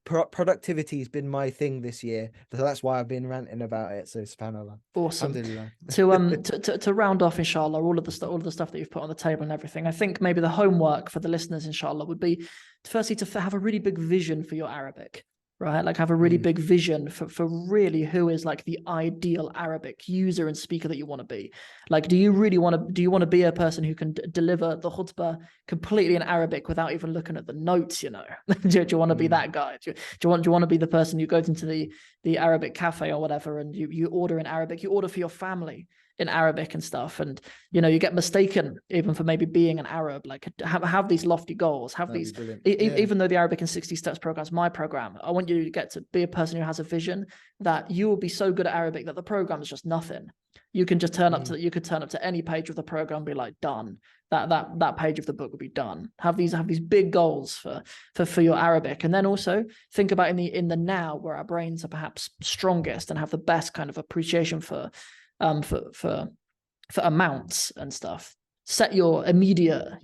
Productivity has been my thing this year, so that's why I've been ranting about it. So subhanallah. Awesome. To round off, inshallah, all of the stuff that you've put on the table and everything, I think maybe the homework for the listeners, inshallah, would be firstly to have a really big vision for your Arabic. Right, like have a really big vision for really who is like the ideal Arabic user and speaker that you want to be. Like, do you want to be a person who can deliver the khutbah completely in Arabic without even looking at the notes? You know, do you want to be that guy? Do you want to be the person who goes into the Arabic cafe or whatever, and you order in Arabic, you order for your family in Arabic and stuff, and you know, you get mistaken even for maybe being an Arab. Like, have these lofty goals, even though the Arabic in 60 Steps program is my program, I want you to get to be a person who has a vision that you will be so good at Arabic that the program is just nothing. You can just turn up to any page of the program and be like, done. That page of the book will be done. Have these big goals for your Arabic, and then also think about in the now, where our brains are perhaps strongest and have the best kind of appreciation for amounts and stuff. Set your immediate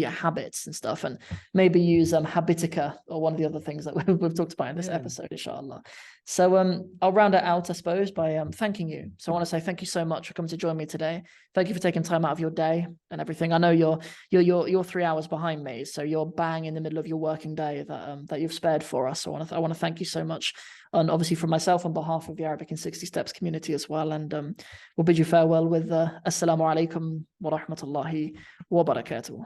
habits and stuff, and maybe use Habitica or one of the other things that we've talked about in this episode, inshallah. So I'll round it out, I suppose, by thanking you. So I want to say thank you so much for coming to join me today. Thank you for taking time out of your day and everything. I know you're 3 hours behind me, so you're bang in the middle of your working day that you've spared for us. So I want to thank you so much, and obviously from myself on behalf of the Arabic in 60 Steps community as well. And we'll bid you farewell with Assalamu alaikum wa rahmatullahi wa barakatuh.